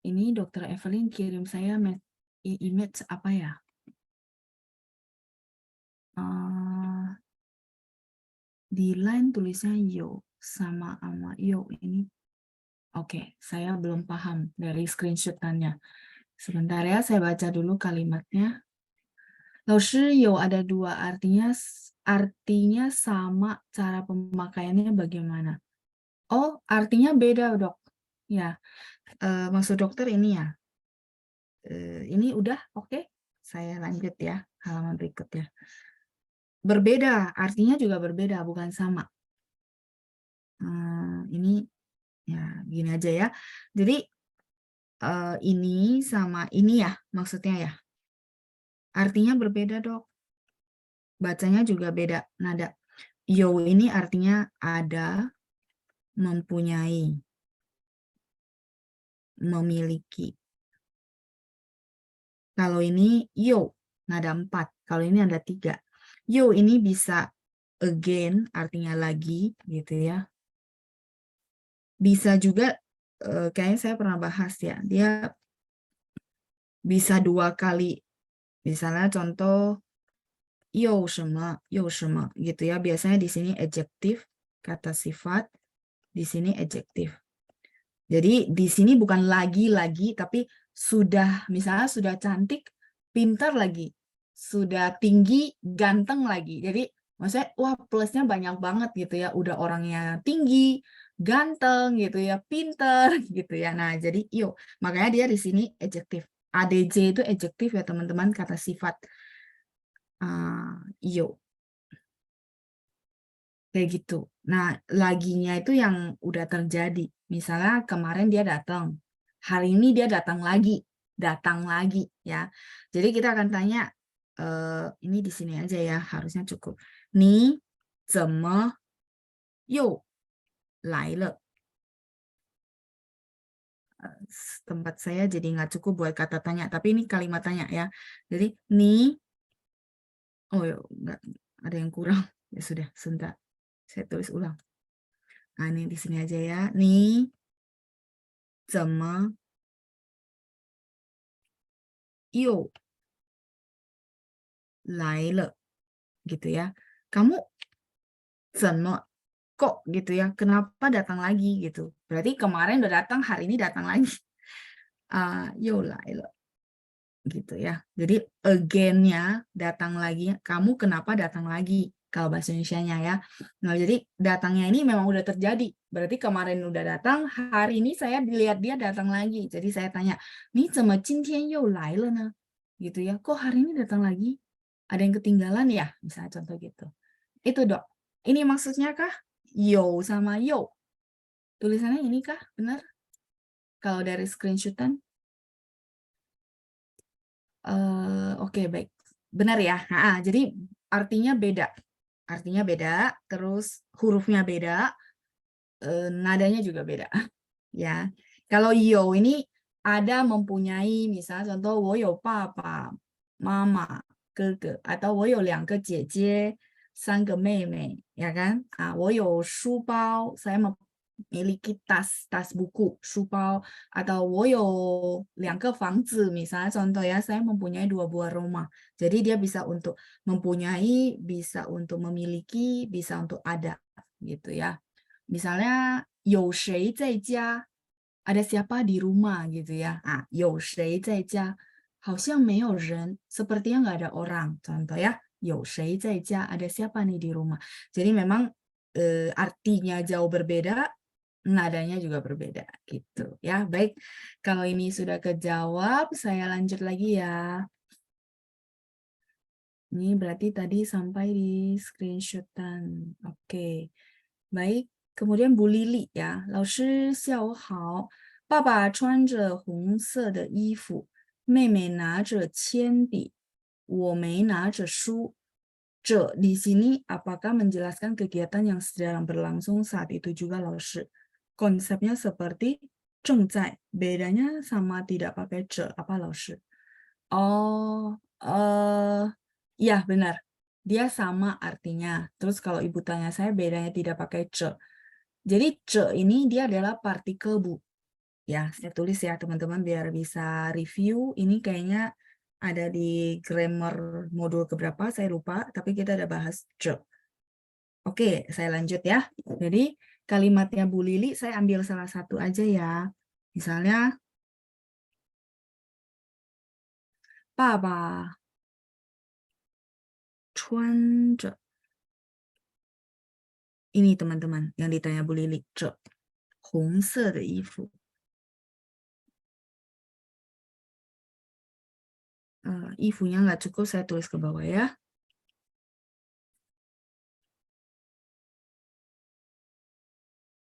[SPEAKER 1] Ini Dokter Evelyn kirim saya image apa ya? Di line tulisnya yo sama yo ini. Oke, saya belum paham dari screenshot-annya. Sebentar ya, saya baca dulu kalimatnya. 老师 yo ada dua, artinya sama, cara pemakaiannya bagaimana? Oh, artinya beda, Dok. Ya, maksud dokter ini ya. Ini udah oke. Saya lanjut ya, halaman berikutnya. Berbeda, artinya juga berbeda, bukan sama. Ini ya gini aja ya. Jadi ini sama ini ya, maksudnya ya. Artinya berbeda, Dok. Bacanya juga beda nada. Yo ini artinya ada, mempunyai, memiliki. Kalau ini yo, nada 4. Kalau ini ada 3. Yo ini bisa again, artinya lagi, gitu ya. Bisa juga, kayaknya saya pernah bahas ya, dia bisa 2 kali. Misalnya contoh, yo shema, gitu ya. Biasanya di sini adjektif, kata sifat, di sini adjektif. Jadi di sini bukan lagi-lagi, tapi sudah, misalnya sudah cantik, pintar lagi. Sudah tinggi, ganteng lagi. Jadi maksudnya, wah plusnya banyak banget gitu ya. Udah orangnya tinggi, ganteng gitu ya, pintar gitu ya. Nah jadi yo, makanya dia di sini adjektif. ADJ itu adjektif ya teman-teman, kata sifat. Yo. Kayak gitu. Nah, laginya itu yang udah terjadi. Misalnya kemarin dia datang, hari ini dia datang lagi ya. Jadi kita akan tanya, ini di sini aja ya, harusnya cukup. Ni zeme yo lai le. Tempat saya jadi nggak cukup buat kata tanya, tapi ini kalimat tanya ya. Jadi ni, oh ya, nggak ada yang kurang. Ya sudah, sebentar. Saya tulis ulang. Nah, ini di sini aja ya. Ni zeme yo lai le, gitu ya. Kamu kok gitu ya, kenapa datang lagi gitu. Berarti kemarin udah datang, hari ini datang lagi. Yo lai le, gitu ya. Jadi again-nya, datang lagi, kamu kenapa datang lagi, kalau bahasa Indonesianya ya. Nah, jadi datangnya ini memang udah terjadi. Berarti kemarin udah datang, hari ini saya dilihat dia datang lagi. Jadi saya tanya, "Ni zeme jingtian you lai le ne?" Gitu ya. Kok hari ini datang lagi? Ada yang ketinggalan ya? Misalnya contoh gitu. Itu, Dok. Ini maksudnya kah? Yo sama yo. Tulisannya ini kah? Benar? Kalau dari screenshotan? Oke, baik. Benar ya? Jadi artinya beda. Artinya beda, terus hurufnya beda, nadanya juga beda. Ya. Kalau yo ini ada mempunyai, misalnya contoh, 我有爸爸妈妈哥哥 atau 我有2个姐姐3个妹妹 ya kan? 我有书包 saya memiliki tas buku, 书包 atau 我有2个房子 misalnya contoh ya, saya mempunyai 2 buah rumah. Jadi dia bisa untuk mempunyai, bisa untuk memiliki, bisa untuk ada gitu ya. Misalnya 有谁在家 ada siapa di rumah gitu ya. 有谁在家 好像没有人 sepertinya nggak ada orang. Contoh ya, 有谁在家 ada siapa nih di rumah. Jadi memang artinya jauh berbeda, nadanya juga berbeda gitu ya. Baik, kalau ini sudah kejawab, saya lanjut lagi ya. Ini berarti tadi sampai di screenshotan. Oke, baik. Kemudian Bu Lili ya, 老师下午好，爸爸穿着红色的衣服，妹妹拿着铅笔，我没拿着书。这 di sini apakah menjelaskan kegiatan yang sedang berlangsung saat itu juga 老师? Konsepnya seperti 正在, bedanya sama tidak pakai 这 apa 老师? Oh, iya benar. Dia sama artinya. Terus kalau ibu tanya saya bedanya tidak pakai 这. Jadi 这 ini dia adalah partikel bu. Ya, saya tulis ya teman-teman biar bisa review. Ini kayaknya ada di grammar modul keberapa, saya lupa. Tapi kita ada bahas 这. Oke, saya lanjut ya. Jadi kalimatnya Bu Lili saya ambil salah satu aja ya. Misalnya, 爸爸穿着 ini teman-teman yang ditanya Bu Lili, 这红色的衣服. Ifunya nggak cukup, saya tulis ke bawah ya.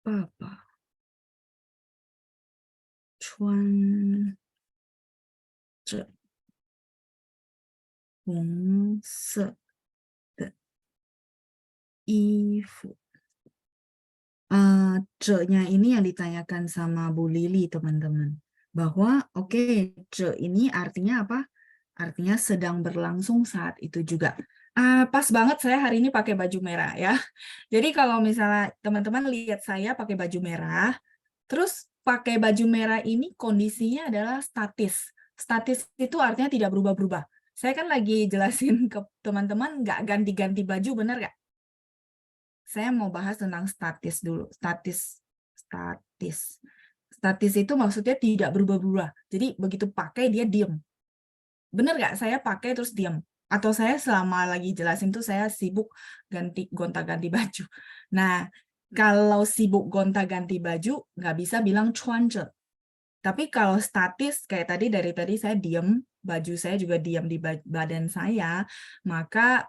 [SPEAKER 1] 爸爸穿着红色的衣服. Ce-nya ini yang ditanyakan sama Bu Lili, teman-teman. Bahwa, oke, ce ini artinya apa? Artinya sedang berlangsung saat itu juga. Pas banget saya hari ini pakai baju merah ya. Jadi kalau misalnya teman-teman lihat saya pakai baju merah, terus pakai baju merah ini kondisinya adalah statis. Statis itu artinya tidak berubah-berubah. Saya kan lagi jelasin ke teman-teman nggak ganti-ganti baju, benar nggak? Saya mau bahas tentang statis dulu. Statis. Statis itu maksudnya tidak berubah-ubah. Jadi begitu pakai dia diam. Benar nggak? Saya pakai terus diam. Atau saya selama lagi jelasin tuh saya sibuk gonta-ganti baju. Nah, kalau sibuk gonta-ganti baju nggak bisa bilang 穿着. Tapi kalau statis kayak tadi dari tadi saya diam, baju saya juga diam di badan saya, maka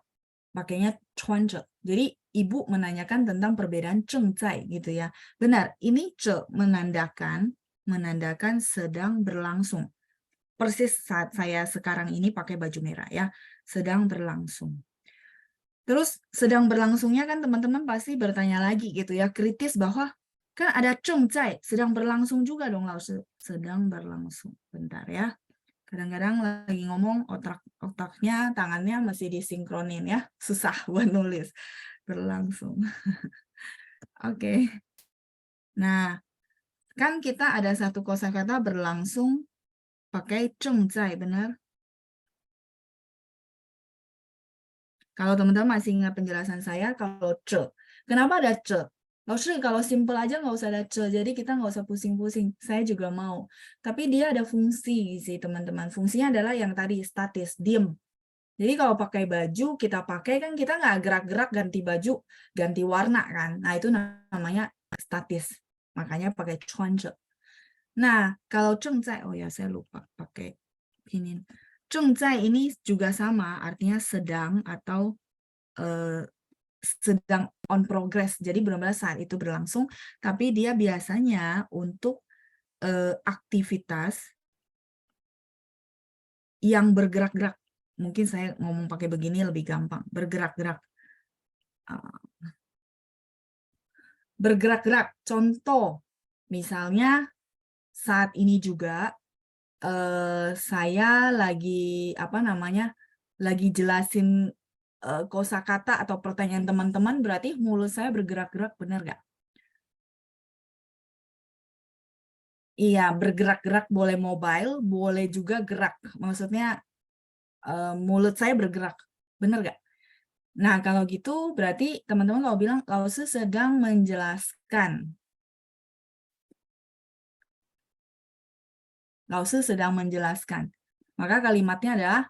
[SPEAKER 1] pakainya 穿着. Jadi ibu menanyakan tentang perbedaan 正在gitu ya. Benar, ini 这 menandakan sedang berlangsung. Persis saat saya sekarang ini pakai baju merah ya, sedang berlangsung. Terus sedang berlangsungnya kan teman-teman pasti bertanya lagi gitu ya, kritis bahwa kan ada 正在, sedang berlangsung juga dong, sedang berlangsung. Bentar ya. Kadang-kadang lagi ngomong otaknya, tangannya masih disinkronin ya. Susah buat nulis. Berlangsung. Oke. Nah, kan kita ada satu kosakata berlangsung pakai 正在, benar? Kalau teman-teman masih ingat penjelasan saya, kalau 这, kenapa ada 这? Kalau simple aja nggak usah ada 这, jadi kita nggak usah pusing-pusing. Saya juga mau. Tapi dia ada fungsi sih teman-teman. Fungsinya adalah yang tadi, statis, diem. Jadi kalau pakai baju, kita pakai kan kita nggak gerak-gerak ganti baju, ganti warna kan. Nah itu namanya statis. Makanya pakai 穿着. Nah kalau 正在, oh ya saya lupa pakai ini. 正在ini juga sama, artinya sedang atau sedang on progress. Jadi benar-benar saat itu berlangsung, tapi dia biasanya untuk aktivitas yang bergerak-gerak. Mungkin saya ngomong pakai begini lebih gampang. Bergerak-gerak. Bergerak-gerak. Contoh, misalnya saat ini juga saya lagi lagi jelasin kosakata atau pertanyaan teman-teman, berarti mulut saya bergerak-gerak, benar nggak? Iya, bergerak-gerak, boleh mobile, boleh juga gerak. Maksudnya mulut saya bergerak, benar nggak? Nah, kalau gitu berarti teman-teman kalau bilang, Lause sedang menjelaskan. Lause sedang menjelaskan. Maka kalimatnya adalah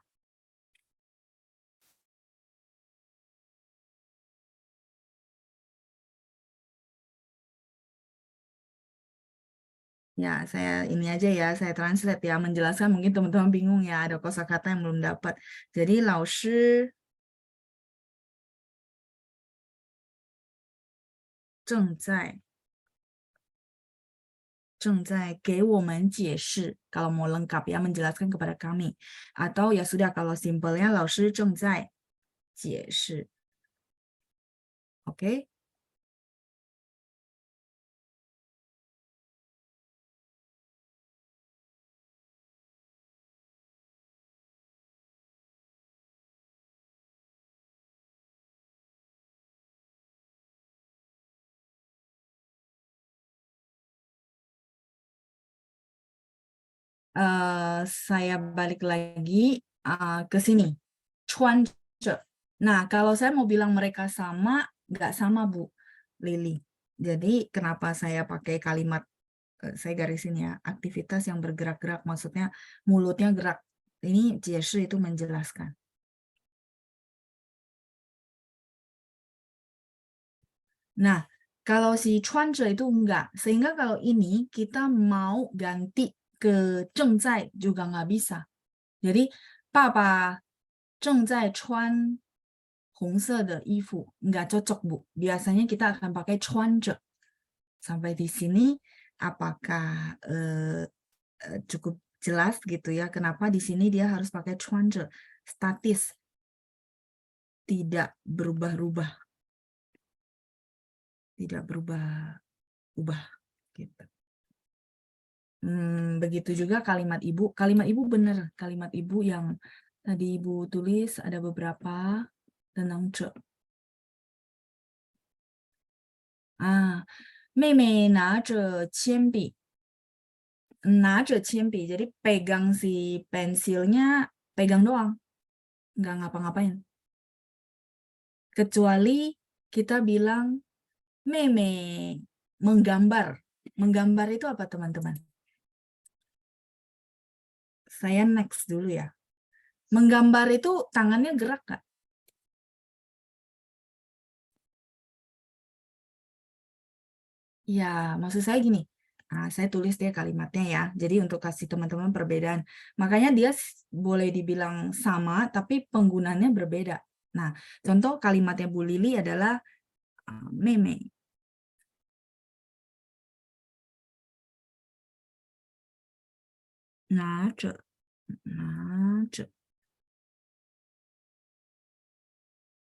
[SPEAKER 1] ya, saya ini aja ya, saya translate ya, menjelaskan mungkin teman-teman bingung ya, ada kosakata yang belum dapat. Jadi, 老师正在给我们解释. Kalau mau lengkap ya, menjelaskan kepada kami. Atau ya sudah, kalau simpelnya 老师正在解释. Oke? Saya balik lagi ke sini. 穿着. Nah, kalau saya mau bilang mereka sama, nggak sama, Bu Lili. Jadi, kenapa saya pakai kalimat, saya garisin ya, aktivitas yang bergerak-gerak, maksudnya mulutnya gerak. Ini 解释 itu menjelaskan. Nah, kalau si 穿着 itu enggak. Sehingga kalau ini kita mau ganti ke 正在 juga nggak bisa. Jadi, 爸爸正在穿红色的衣服. Nggak cocok, Bu. Biasanya kita akan pakai 穿着. Sampai di sini, apakah cukup jelas gitu ya? Kenapa di sini dia harus pakai 穿着? Statis. Tidak berubah-ubah. Tidak berubah-ubah. Gitu. Begitu juga kalimat ibu. Kalimat ibu benar. Kalimat ibu yang tadi ibu tulis ada beberapa tentang ce. 妹妹拿着铅笔. 拿着铅笔, jadi pegang si pensilnya, pegang doang. Nggak ngapa-ngapain. Kecuali kita bilang, 妹妹 menggambar. Menggambar itu apa, teman-teman? Saya next dulu ya. Menggambar itu tangannya gerak nggak? Ya, maksud saya gini. Saya tulis dia kalimatnya ya. Jadi untuk kasih teman-teman perbedaan. Makanya dia boleh dibilang sama, tapi penggunaannya berbeda. Nah, contoh kalimatnya Bu Lili adalah 妹妹. 拿着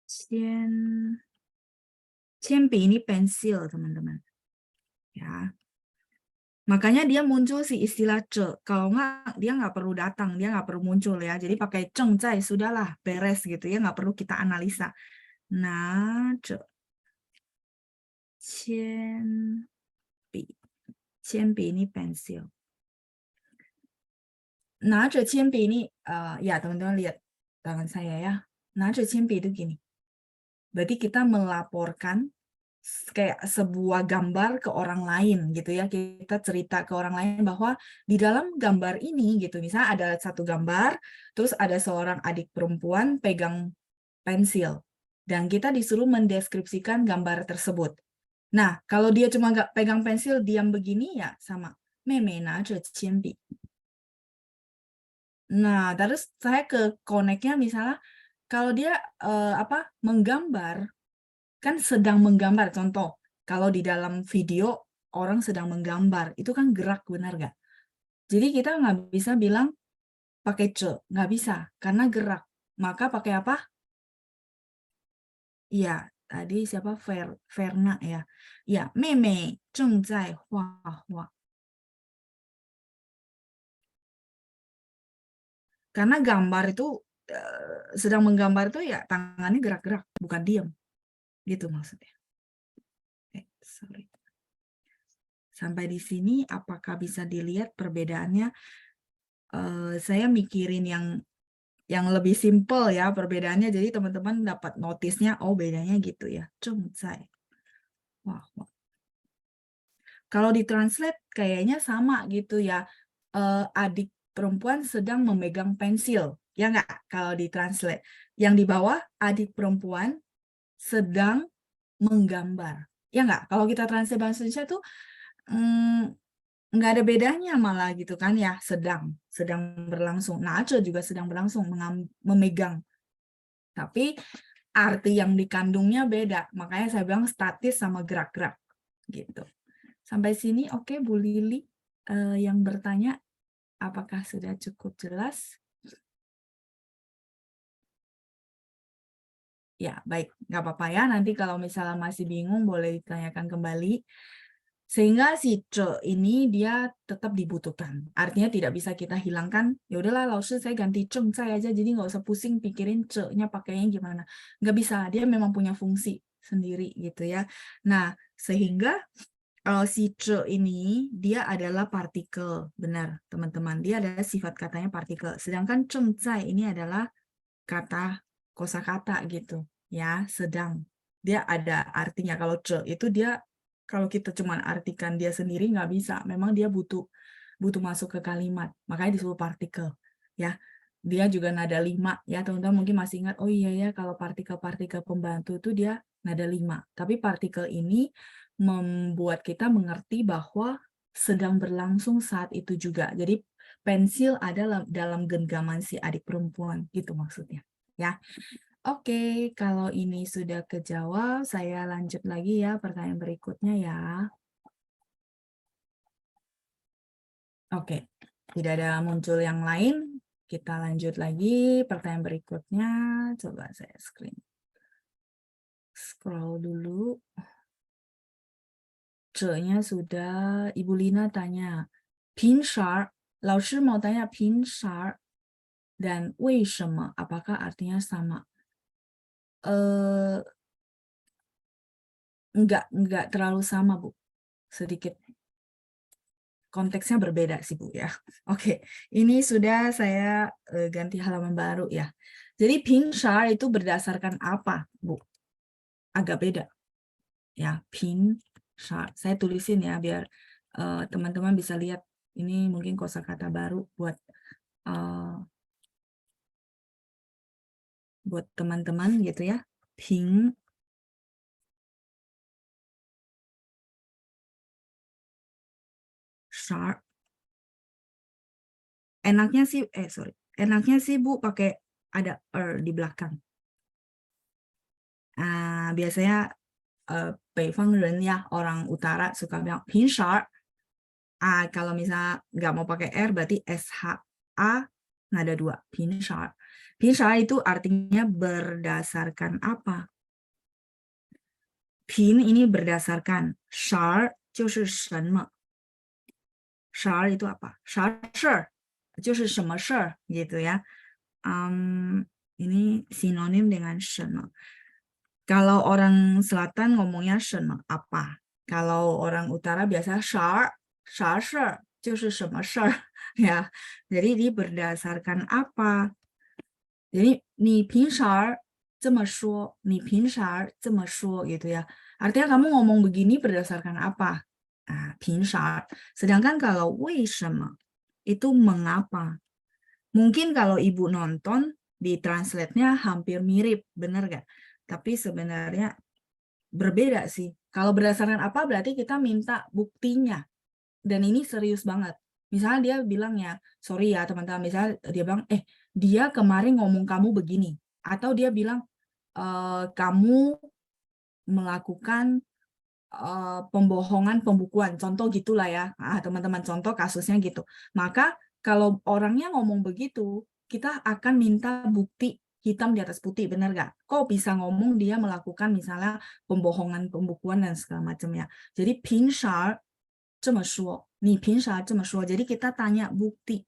[SPEAKER 1] 铅笔 ini pensil, teman-teman. Ya. Makanya dia muncul si istilah ce. Kalau nggak, dia nggak perlu datang, dia nggak perlu muncul ya. Jadi pakai 正在, sudahlah, beres gitu ya, nggak perlu kita analisa. 拿着 铅笔. 铅笔 ini pensil. 拿着铅笔 ini, ya teman-teman lihat tangan saya ya. 拿着铅笔 itu gini. Berarti kita melaporkan kayak sebuah gambar ke orang lain gitu ya, kita cerita ke orang lain bahwa di dalam gambar ini gitu, misalnya ada satu gambar, terus ada seorang adik perempuan pegang pensil, dan kita disuruh mendeskripsikan gambar tersebut. Nah, kalau dia cuma nggak pegang pensil, diam begini ya sama, 妹妹拿着铅笔. Nah, terus saya ke connect-nya misalnya, kalau dia menggambar, kan sedang menggambar, contoh kalau di dalam video orang sedang menggambar itu kan gerak, benar nggak? Jadi kita nggak bisa bilang pakai ce, nggak bisa karena gerak. Maka pakai apa? Iya, tadi siapa? Verna ya. Ya, 妹妹正在画画. Karena gambar itu sedang menggambar itu ya tangannya gerak-gerak, bukan diam. Gitu maksudnya. Sorry. Sampai di sini, apakah bisa dilihat perbedaannya? Saya mikirin yang lebih simple ya perbedaannya. Jadi teman-teman dapat notisnya, oh bedanya gitu ya. 正在. Wah. Kalau ditranslate kayaknya sama gitu ya. Adik perempuan sedang memegang pensil. Ya nggak? Kalau ditranslate. Yang di bawah, adik perempuan sedang menggambar. Ya nggak? Kalau kita translate bahasa Indonesia tuh nggak ada bedanya malah gitu kan ya, sedang berlangsung. Nah, aja juga sedang berlangsung, memegang. Tapi arti yang dikandungnya beda. Makanya saya bilang statis sama gerak-gerak. gitu. Sampai sini oke, Bu Lili, yang bertanya apakah sudah cukup jelas? Ya, baik, nggak apa-apa ya. Nanti kalau misalnya masih bingung, boleh ditanyakan kembali. Sehingga si ce ini dia tetap dibutuhkan. Artinya tidak bisa kita hilangkan. Ya udahlah, Lao-shi saya ganti ceng cai aja, jadi nggak usah pusing pikirin ce-nya pakainya gimana. Nggak bisa, dia memang punya fungsi sendiri gitu ya. Nah, sehingga si ce ini dia adalah partikel, benar teman-teman. Dia adalah sifat katanya partikel. Sedangkan ceng cai ini adalah kata kosakata gitu ya, sedang. Dia ada artinya. Kalau ce itu dia, kalau kita cuma artikan dia sendiri nggak bisa, memang dia butuh masuk ke kalimat, makanya disebut partikel ya. Dia juga nada 5 ya, teman-teman mungkin masih ingat. Oh iya ya, kalau partikel-partikel pembantu itu dia nada 5, tapi partikel ini membuat kita mengerti bahwa sedang berlangsung saat itu juga. Jadi pensil ada dalam genggaman si adik perempuan gitu maksudnya ya. Oke, kalau ini sudah kejawab, saya lanjut lagi ya pertanyaan berikutnya ya. Oke, tidak ada muncul yang lain. Kita lanjut lagi pertanyaan berikutnya. Coba saya scroll dulu. Ce-nya sudah, Ibu Lina tanya. Pinshar, Lao-shi mau tanya pinshar dan 为什么, apakah artinya sama? Enggak terlalu sama, Bu. Sedikit konteksnya berbeda sih, Bu ya. Oke, ini sudah saya ganti halaman baru ya. Jadi pinshar itu berdasarkan apa, Bu? Agak beda. Ya, pinshar. Saya tulisin ya biar teman-teman bisa lihat. Ini mungkin kosakata baru buat teman-teman gitu ya. Pinshar. Enaknya sih Bu pakai ada di belakang. Biasanya Beifangren ya, orang utara suka bilang pinshar. Kalau misalnya nggak mau pakai R berarti SHA nada 2, pinshar. Pinshar itu artinya berdasarkan apa? Pin ini berdasarkan, shar 就是什么. Shar itu apa? Shar 事儿就是什么事儿 gitu ya. Ini sinonim dengan 什么. Kalau orang selatan ngomongnya 什么 apa. Kalau orang utara biasa shar 事儿就是什么事儿 ya. Jadi ini berdasarkan apa? Jadi 你平时这么说, 你平时这么说 gitu ya. Artinya kamu ngomong begini berdasarkan apa? Pinshar. Sedangkan kalau 为什么 itu mengapa. Mungkin kalau Ibu nonton di translate-nya hampir mirip, benar nggak? Tapi sebenarnya berbeda sih. Kalau berdasarkan apa berarti kita minta buktinya. Dan ini serius banget. Misalnya dia bilang ya, sorry ya teman-teman, misalnya dia bilang, dia kemarin ngomong kamu begini. Atau dia bilang, kamu melakukan pembohongan pembukuan, contoh gitulah ya, teman-teman, contoh kasusnya gitu. Maka kalau orangnya ngomong begitu, kita akan minta bukti hitam di atas putih, benar nggak? Kok bisa ngomong dia melakukan misalnya pembohongan pembukuan dan segala macamnya. Jadi pinshar 这么说, 你凭啥这么说? Jadi kita tanya bukti,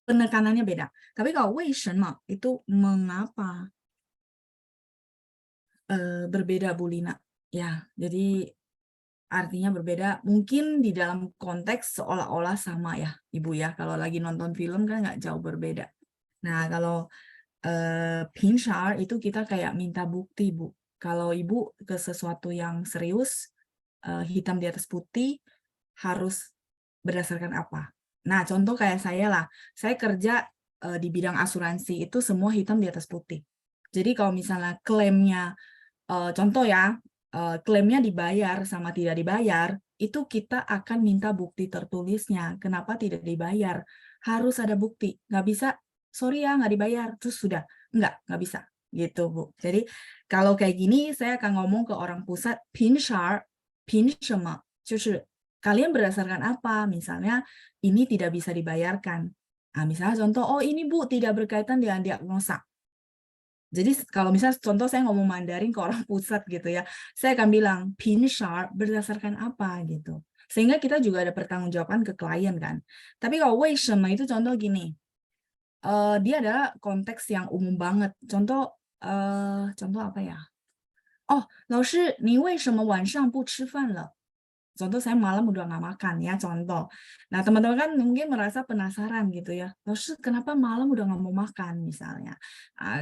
[SPEAKER 1] penekanannya beda. Tapi kalau 为什么 itu mengapa, berbeda Bu Lina. Ya, jadi artinya berbeda. Mungkin di dalam konteks seolah-olah sama ya, Ibu ya. Kalau lagi nonton film kan nggak jauh berbeda. Nah, kalau pinshar itu kita kayak minta bukti, Bu. Kalau Ibu ke sesuatu yang serius, hitam di atas putih, harus berdasarkan apa. Nah, contoh kayak saya lah. Saya kerja di bidang asuransi, itu semua hitam di atas putih. Jadi kalau misalnya klaimnya, contoh ya, klaimnya dibayar sama tidak dibayar, itu kita akan minta bukti tertulisnya. Kenapa tidak dibayar? Harus ada bukti. Nggak bisa, sorry ya, nggak dibayar. Terus sudah. Nggak bisa. Gitu, Bu. Jadi, kalau kayak gini, saya akan ngomong ke orang pusat, pinshar 凭什么 就是kalian berdasarkan apa? Misalnya ini tidak bisa dibayarkan. Nah, misalnya contoh, oh ini Bu tidak berkaitan dengan diagnosa. Jadi kalau misalnya contoh saya ngomong Mandarin ke orang pusat gitu ya, saya akan bilang pin sharp berdasarkan apa gitu. Sehingga kita juga ada pertanggungjawaban ke klien kan. Tapi kalau 为什么 itu contoh gini, dia adalah konteks yang umum banget. Contoh contoh apa ya? Oh, 老师，你为什么晚上不吃饭了？ Contoh saya malam udah nggak makan ya, contoh. Nah, teman-teman kan mungkin merasa penasaran gitu ya. Terus kenapa malam udah nggak mau makan misalnya?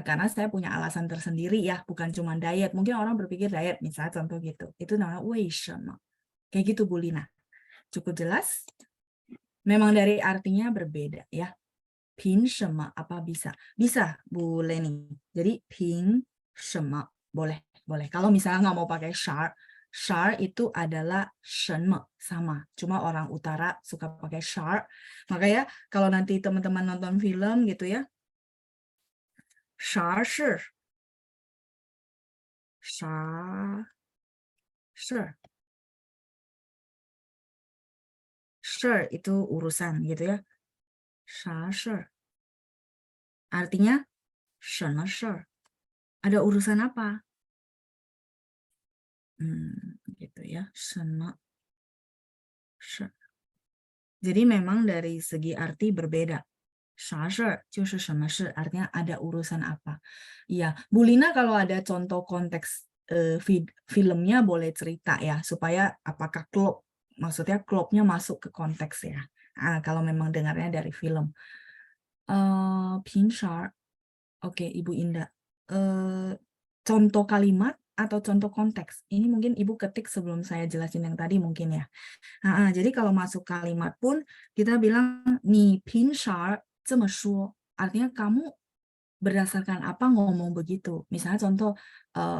[SPEAKER 1] Karena saya punya alasan tersendiri ya, bukan cuma diet. Mungkin orang berpikir diet, misalnya contoh gitu. Itu namanya 为什么. Kayak gitu Bu Lina. Cukup jelas? Memang dari artinya berbeda ya. 凭什么 apa bisa? Bisa Bu Leni. Jadi 凭什么 boleh, boleh. Kalau misalnya nggak mau pakai sharp, sharp itu adalah 什么 sama. Cuma orang utara suka pakai sharp. Makanya kalau nanti teman-teman nonton film gitu ya, 啥事 啥事 事 itu urusan gitu ya. 啥事 artinya 什么事 ada urusan apa? Gitu ya. 什么事 Jadi memang dari segi arti berbeda. 啥事就是什么事 artinya ada urusan apa. Iya, Bu Lina kalau ada contoh konteks filmnya boleh cerita ya, supaya apakah klop, maksudnya klopnya masuk ke konteks ya. Kalau memang dengarnya dari film. 平时 oke, Ibu Indah. Contoh kalimat atau contoh konteks. Ini mungkin Ibu ketik sebelum saya jelasin yang tadi mungkin ya. Jadi kalau masuk kalimat pun kita bilang 你平时这么说 artinya kamu berdasarkan apa ngomong begitu. Misalnya contoh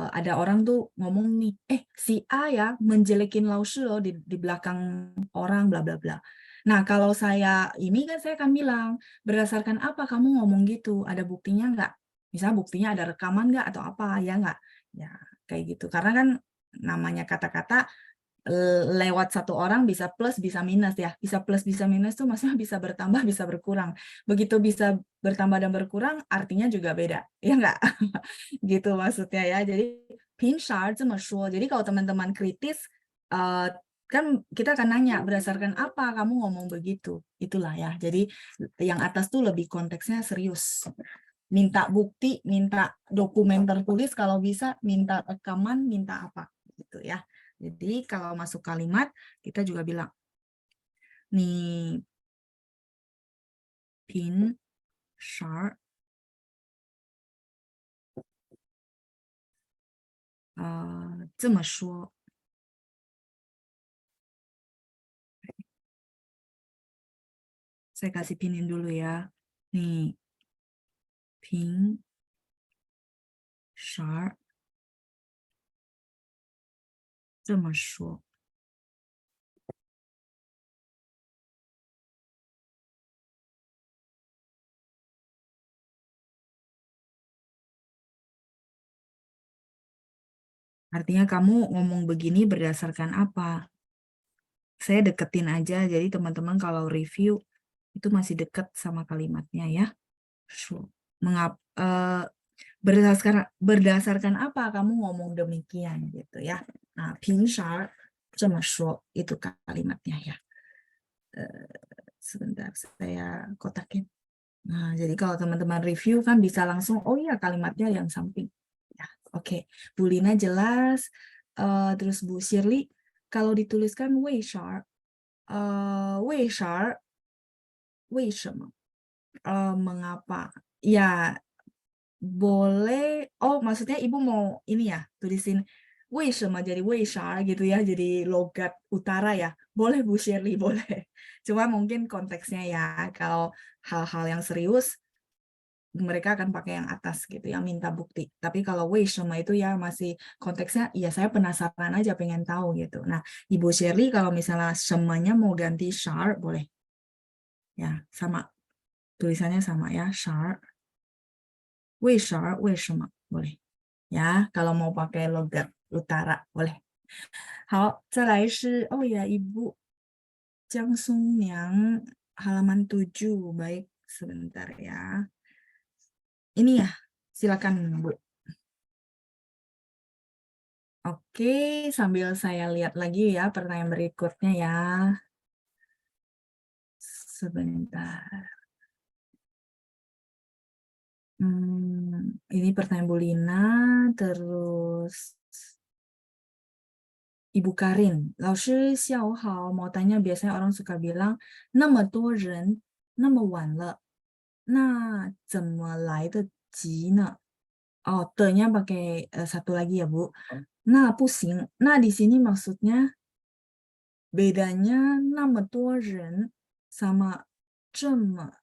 [SPEAKER 1] ada orang tuh ngomong nih, si A ya menjelekin Laushi loh di belakang orang bla bla bla. Nah, kalau saya ini kan saya akan bilang berdasarkan apa kamu ngomong gitu? Ada buktinya nggak? Misalnya buktinya ada rekaman nggak atau apa ya nggak? Ya kayak gitu. Karena kan namanya kata-kata lewat satu orang bisa plus bisa minus ya, bisa plus bisa minus tuh maksudnya bisa bertambah bisa berkurang, begitu bisa bertambah dan berkurang artinya juga beda ya nggak. Gitu maksudnya ya. Jadi 平时这么说, jadi kalau teman-teman kritis kan kita akan nanya berdasarkan apa kamu ngomong begitu, itulah ya. Jadi yang atas tuh lebih konteksnya serius, minta bukti, minta dokumen tertulis kalau bisa, minta rekaman, minta apa gitu ya. Jadi kalau masuk kalimat kita juga bilang nih pin sharp 这么说 saya kasih pinin dulu ya. Nih pin sharp 这么说 artinya kamu ngomong begini berdasarkan apa? Saya deketin aja, jadi teman-teman kalau review itu masih dekat sama kalimatnya ya. Berdasarkan apa kamu ngomong demikian gitu ya. Nah, 平时这么说 itu kalimatnya ya. Sebentar saya kotakin. Nah, jadi kalau teman-teman review kan bisa langsung, oh iya kalimatnya yang samping. Ya, oke. Bu Lina jelas. Terus Bu Shirley, kalau dituliskan 为什么 为什么 mengapa? Ya, boleh. Oh, maksudnya Ibu mau ini ya, tulisin 为什么 jadi 为啥gitu ya, jadi logat utara ya. Boleh Bu Shirley, boleh. Cuma mungkin konteksnya ya, kalau hal-hal yang serius mereka akan pakai yang atas gitu, yang minta bukti. Tapi kalau 为什么 itu ya masih konteksnya, ya saya penasaran aja pengen tahu gitu. Nah, Ibu Shirley kalau misalnya semuanya mau ganti sharp boleh. Ya, sama. Tulisannya sama ya, sharp. 为什么 boleh. Ya, kalau mau pakai logat utara boleh. 好，再来是oh ya Ibu Jangsung Niang halaman 7. Baik, sebentar ya. Ini ya, silakan Bu. Oke, sambil saya lihat lagi ya pertanyaan berikutnya ya. Sebentar. Ini pertanyaan Bu Lina, terus Ibu Karin. 老师下午好, mau tanya biasanya orang suka bilang 那么多人,那么晚了,那怎么来得及呢? Oh, te-nya pakai satu lagi ya, Bu. Nah, pusing. Nah, di sini maksudnya bedanya 那么多人 sama 这么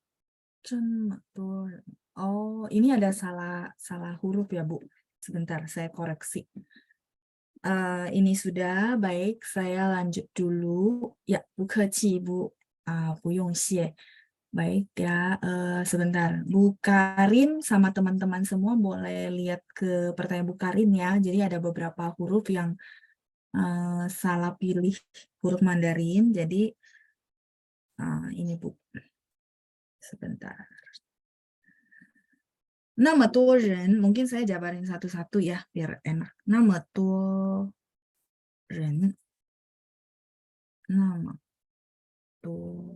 [SPEAKER 1] 多人. Oh, ini ada salah huruf ya, Bu. Sebentar, saya koreksi. Ini sudah, baik. Saya lanjut dulu. Ya, Bu keci, Bu. Bu Yongxie. Baik ya, sebentar. Bu Karin sama teman-teman semua boleh lihat ke pertanyaan Bu Karin ya. Jadi ada beberapa huruf yang salah pilih huruf Mandarin. Jadi ini Bu, sebentar. 那么多人, mungkin saya jabarin satu-satu ya, biar enak. 那么多人, 那么多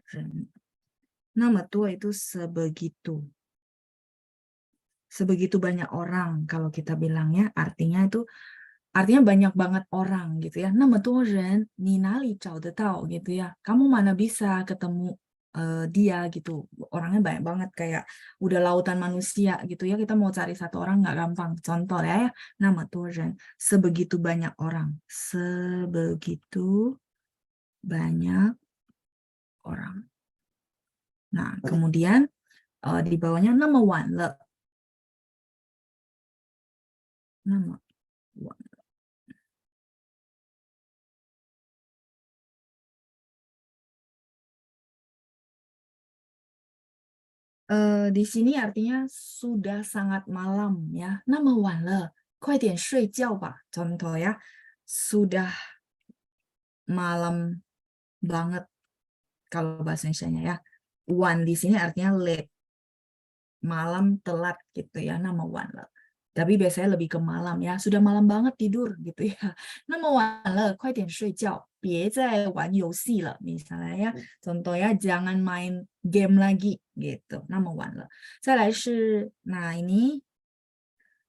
[SPEAKER 1] 人. 那么多 itu sebegitu. Sebegitu banyak orang kalau kita bilangnya, artinya banyak banget orang gitu ya. 那么多人,你哪里找得到 gitu ya. Kamu mana bisa ketemu dia gitu. Orangnya banyak banget kayak udah lautan manusia gitu ya. Kita mau cari satu orang nggak gampang. Contoh ya, 那么多人, sebegitu banyak orang. Sebegitu banyak orang. Nah, kemudian di bawahnya 那么晚了. 那么晚. Di sini artinya sudah sangat malam ya. 那么晚了,快点睡觉吧. Contoh ya, sudah malam banget kalau bahasa Indonesianya ya. Wan di sini artinya late, malam telat gitu ya. 那么晚了. Tapi biasanya lebih ke malam ya. Sudah malam banget tidur gitu ya. 那么晚了,快点睡觉. 别再玩游戏了 misalnya ya. Contoh ya, jangan main game lagi gitu. 那么晚了. 再来是, nah ini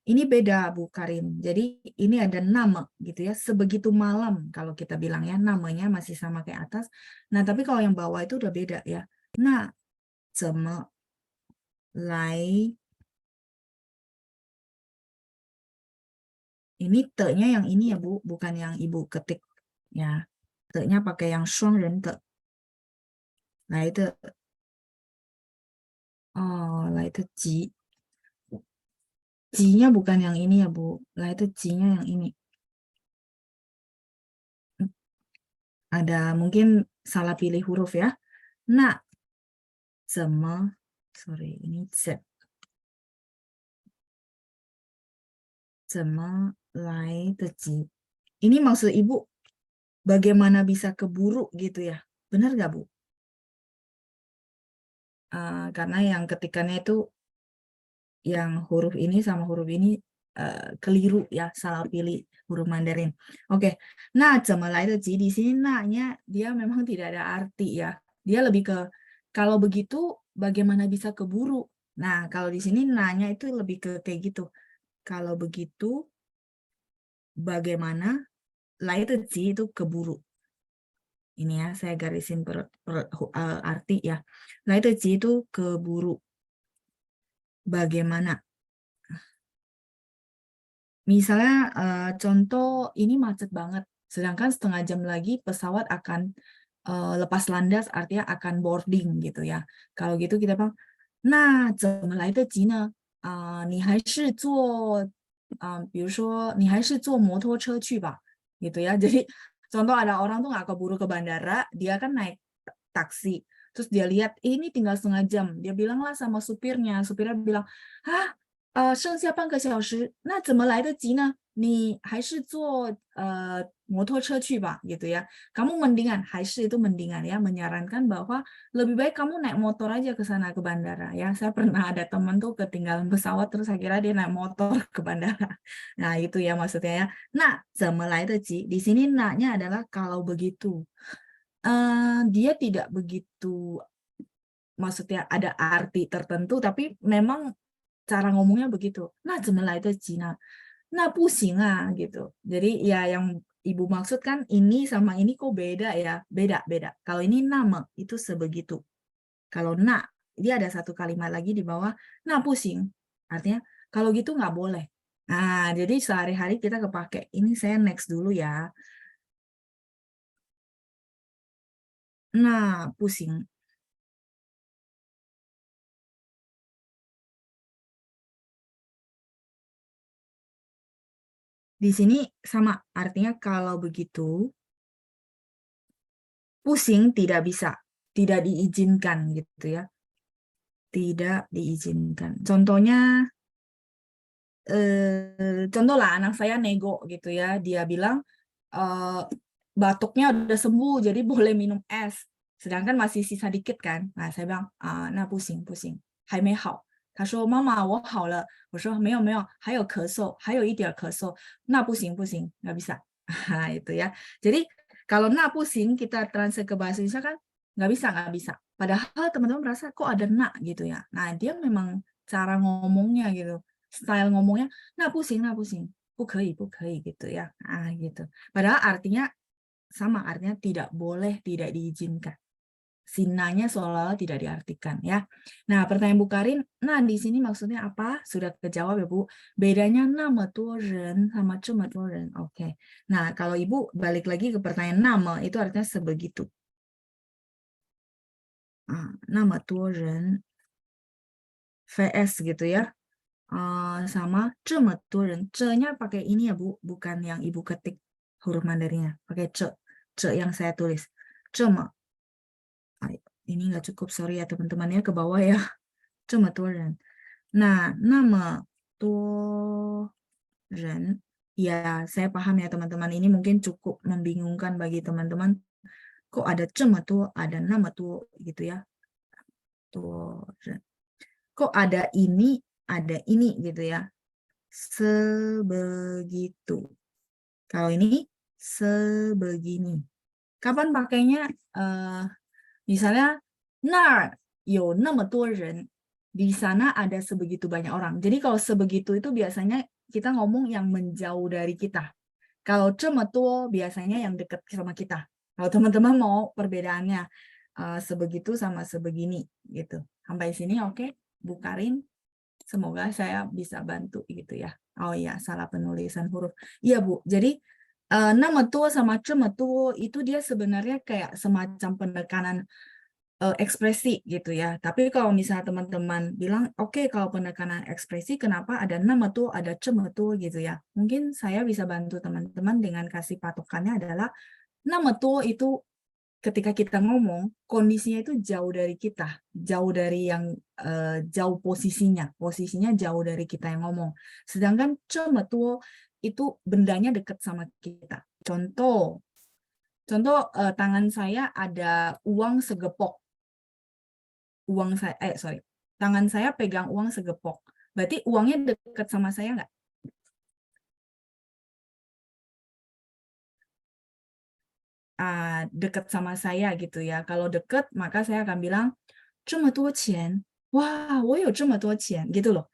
[SPEAKER 1] beda Bu Karin. Jadi ini ada nama gitu ya. Sebegitu malam kalau kita bilang ya, namanya masih sama kayak atas. Nah, tapi kalau yang bawah itu udah beda ya. Nah, 怎么来? Ini te-nya yang ini ya Bu, bukan yang Ibu ketik ya. Te-nya pakai yang 双人的.来的, oh, 来得及. Ji-nya bukan yang ini ya Bu. 来得及-nya yang ini. Ada mungkin salah pilih huruf ya. Nah, 怎么, sorry, ini Z. 怎么来得及? Ini maksud Ibu bagaimana bisa keburu gitu ya. Benar nggak Bu? Karena yang ketikannya itu yang huruf ini sama huruf ini keliru ya, salah pilih huruf Mandarin. Oke. Nah, 怎么来得及 di sini nah-nya dia memang tidak ada arti ya. Dia lebih ke kalau begitu bagaimana bisa keburu. Nah, kalau di sini nah-nya itu lebih ke kayak gitu. Kalau begitu bagaimana 来得及 itu keburu. Ini ya, saya garisin arti ya. 来得及 itu keburu. Bagaimana? Misalnya contoh ini macet banget, sedangkan setengah jam lagi pesawat akan lepas landas, artinya akan boarding gitu ya. Kalau gitu kita bilang, nah, 怎么来得及呢? 你还是坐比如说你还是坐摩托车去吧 gitu ya. Jadi contoh ada orang tuh nggak keburu ke bandara, dia kan naik taksi, terus dia lihat ini tinggal setengah jam, dia bilanglah sama supirnya bilang, 剩下半个小时，那怎么来得及呢？你还是坐摩托车去吧, gitu ya. Kamu mendingan, 还是 itu mendingan ya, menyarankan bahwa lebih baik kamu naik motor aja ke sana ke bandara ya. Saya pernah ada teman tuh ketinggalan pesawat terus akhirnya dia naik motor ke bandara. Nah, itu ya maksudnya ya. Nah, 怎么来得及? Di sini naknya adalah kalau begitu. Dia tidak begitu, maksudnya ada arti tertentu, tapi memang cara ngomongnya begitu. Nah, 怎么来得及呢? Nah, pusing gitu. Jadi ya yang ibu maksud kan ini sama ini kok beda ya, beda. Kalau ini nama itu sebegitu. Kalau nak dia ada satu kalimat lagi di bawah, nah pusing. Artinya kalau gitu nggak boleh. Nah, jadi sehari-hari kita kepake. Ini saya next dulu ya. Nah, pusing. Di sini sama artinya kalau begitu pusing tidak bisa, tidak diizinkan gitu ya. Tidak diizinkan. Contohnya contoh lah anak saya nego gitu ya, dia bilang batuknya udah sembuh jadi boleh minum es, sedangkan masih sisa dikit kan. Nah, saya bilang nah pusing pusing, 还没好. 他说妈妈我好了，我说没有没有，还有咳嗽，还有一点咳嗽，那不行不行nggak bisa. Itu ya. Jadi kalau nak pusing kita translate ke bahasa Indonesia kan nggak bisa. Padahal teman-teman merasa kok ada nak gitu ya. Nah, dia memang cara ngomongnya gitu, style ngomongnya, nah pusing, 不可以 gitu ya. Gitu. Padahal artinya sama, artinya tidak boleh, tidak diizinkan. Sinanya seolah-olah tidak diartikan ya. Nah, pertanyaan Bu Karin, nah di sini maksudnya apa? Sudah kejawab ya Bu. Bedanya 那么多人 sama 这么多人. Oke. Nah, kalau Ibu balik lagi ke pertanyaan nama, itu artinya sebegitu. 那么多人 vs gitu ya. Sama 这么多人, ce-nya pakai ini ya Bu, bukan yang Ibu ketik huruf Mandarinnya, pakai ce yang saya tulis. 这么, ini nggak cukup, sorry ya teman-teman ya, ke bawah ya. 这么多人. Nah, 那么多人, ya saya paham ya teman-teman, ini mungkin cukup membingungkan bagi teman-teman. Kok ada 这么多, ada 那么多 gitu ya. 多人. Kok ada ini gitu ya. Sebegitu. Kalau ini sebegini. Kapan pakainya? Misalnya 那儿有那么多人. Di sana ada sebegitu banyak orang. Jadi kalau sebegitu itu biasanya kita ngomong yang menjauh dari kita. Kalau 这么多 biasanya yang dekat sama kita. Kalau teman-teman mau perbedaannya sebegitu sama sebegini gitu. Sampai sini oke, Bu Karin? Semoga saya bisa bantu gitu ya. Oh iya, salah penulisan huruf. Iya Bu, jadi 那么多 sama 这么多 itu dia sebenarnya kayak semacam penekanan ekspresi gitu ya. Tapi kalau misalnya teman-teman bilang, oke, kalau penekanan ekspresi kenapa ada 那么多 ada 这么多 gitu ya. Mungkin saya bisa bantu teman-teman dengan kasih patokannya adalah 那么多 itu ketika kita ngomong, kondisinya itu jauh dari kita, jauh dari yang jauh posisinya jauh dari kita yang ngomong. Sedangkan 这么多 itu bendanya dekat sama kita. Contoh tangan saya ada uang segepok. Tangan saya pegang uang segepok. Berarti uangnya dekat sama saya nggak? Dekat sama saya gitu ya. Kalau dekat, maka saya akan bilang 这么多钱, wah, 我有这么多钱, gitu loh.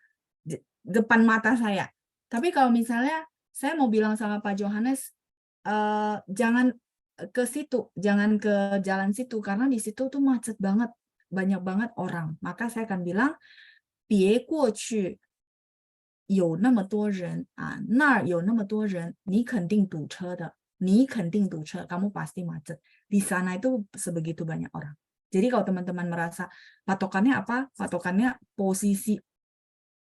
[SPEAKER 1] Depan mata saya. Tapi kalau misalnya saya mau bilang sama Pak Johannes, jangan ke situ, jangan ke jalan situ, karena di situ tuh macet banget, banyak banget orang. Maka saya akan bilang, 别过去有那么多人那儿有那么多人，你肯定堵车的，你肯定堵车, kamu pasti macet. Di sana itu sebegitu banyak orang. Jadi kalau teman-teman merasa patokannya apa? Patokannya posisi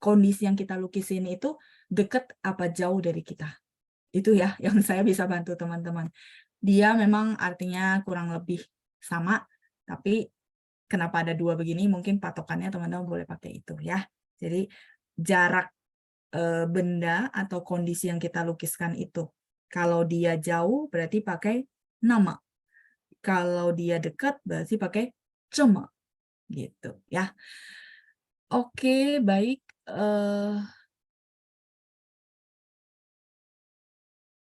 [SPEAKER 1] kondisi yang kita lukisin itu dekat apa jauh dari kita. Itu ya yang saya bisa bantu teman-teman. Dia memang artinya kurang lebih sama, tapi kenapa ada dua begini, mungkin patokannya teman-teman boleh pakai itu ya. Jadi jarak benda atau kondisi yang kita lukiskan itu. Kalau dia jauh berarti pakai nama. Kalau dia dekat berarti pakai cema. Gitu ya. Oke, baik.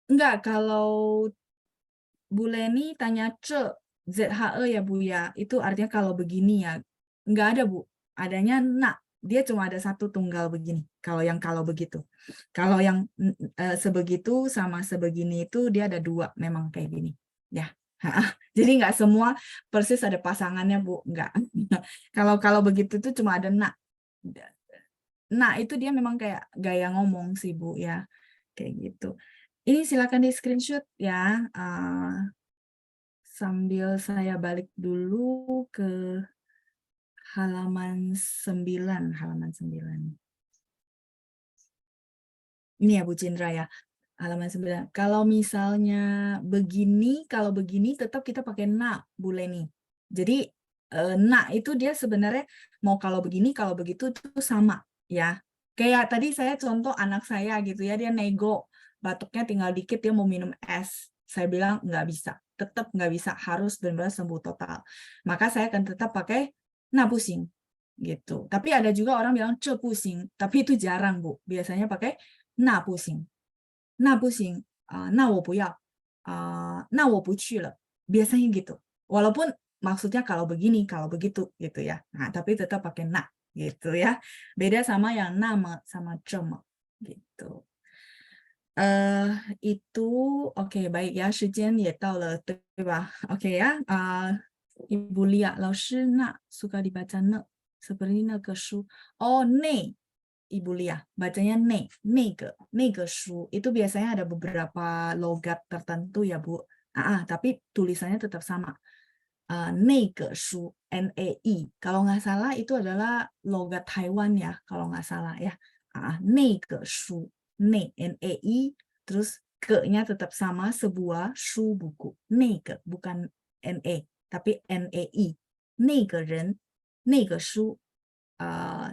[SPEAKER 1] Enggak, kalau Bu Leni tanya ZHE ya Bu ya, itu artinya kalau begini ya. Enggak ada Bu, adanya nak. Dia cuma ada satu tunggal begini, kalau begitu. Kalau yang sebegitu sama sebegini itu dia ada dua, memang kayak gini. Ya, jadi nggak semua persis ada pasangannya Bu, nggak. Kalau begitu tuh cuma ada nak. Nah, itu dia memang kayak gaya ngomong sih Bu ya, kayak gitu. Ini silakan di screenshot ya. Sambil saya balik dulu ke halaman 9. Ini ya Bu Cindra ya, halaman 9. Kalau misalnya begini, kalau begini tetap kita pakai na, Bu Leni. Jadi na itu dia sebenarnya mau kalau begini, kalau begitu itu sama ya. Kayak tadi saya contoh anak saya gitu ya, dia nego, batuknya tinggal dikit, dia mau minum es. Saya bilang nggak bisa, tetap nggak bisa, harus benar-benar sembuh total. Maka saya akan tetap pakai na pusing gitu. Tapi ada juga orang bilang ce pusing, tapi itu jarang Bu. Biasanya pakai na pusing. Na pusing, na wo bu yao, na wo bu qu le. Biasanya gitu. Walaupun maksudnya kalau begini, kalau begitu gitu ya. Nah, tapi tetap pakai na gitu ya. Beda sama yang nama sama cema gitu. Itu oke, baik ya, 时间也到了，对吧？Oke ya, Ibu Lia, 老师那 suka dibaca ne seperti 那个书。Oh, ne, Ibu Lia, bacanya ne, 那个书 itu biasanya ada beberapa logat tertentu ya Bu. Tapi tulisannya tetap sama. 那个书 NAE, kalau nggak salah itu adalah logat Taiwan ya, kalau nggak salah ya. 那个书 NAE, terus ke-nya tetap sama, sebuah shu buku. 那个 bukan NA, tapi NAE. 那个人那个书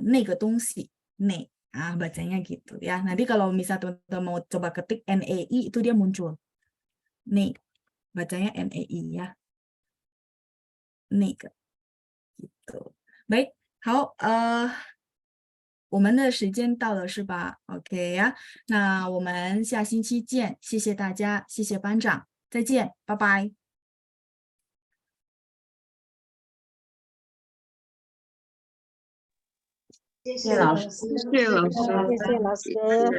[SPEAKER 1] 那个东西 ne. Bacanya gitu ya. Nanti kalau misalnya teman-teman mau coba ketik NAI itu dia muncul. Ne. Bacanya NAI ya. 那个 gitu. Baik, 好，我们的时间到了是吧？OK 呀，那我们下星期见，谢谢大家，谢谢班长，再见，拜拜。
[SPEAKER 2] 谢谢老师。
[SPEAKER 3] 谢谢老师。
[SPEAKER 4] 谢谢老师。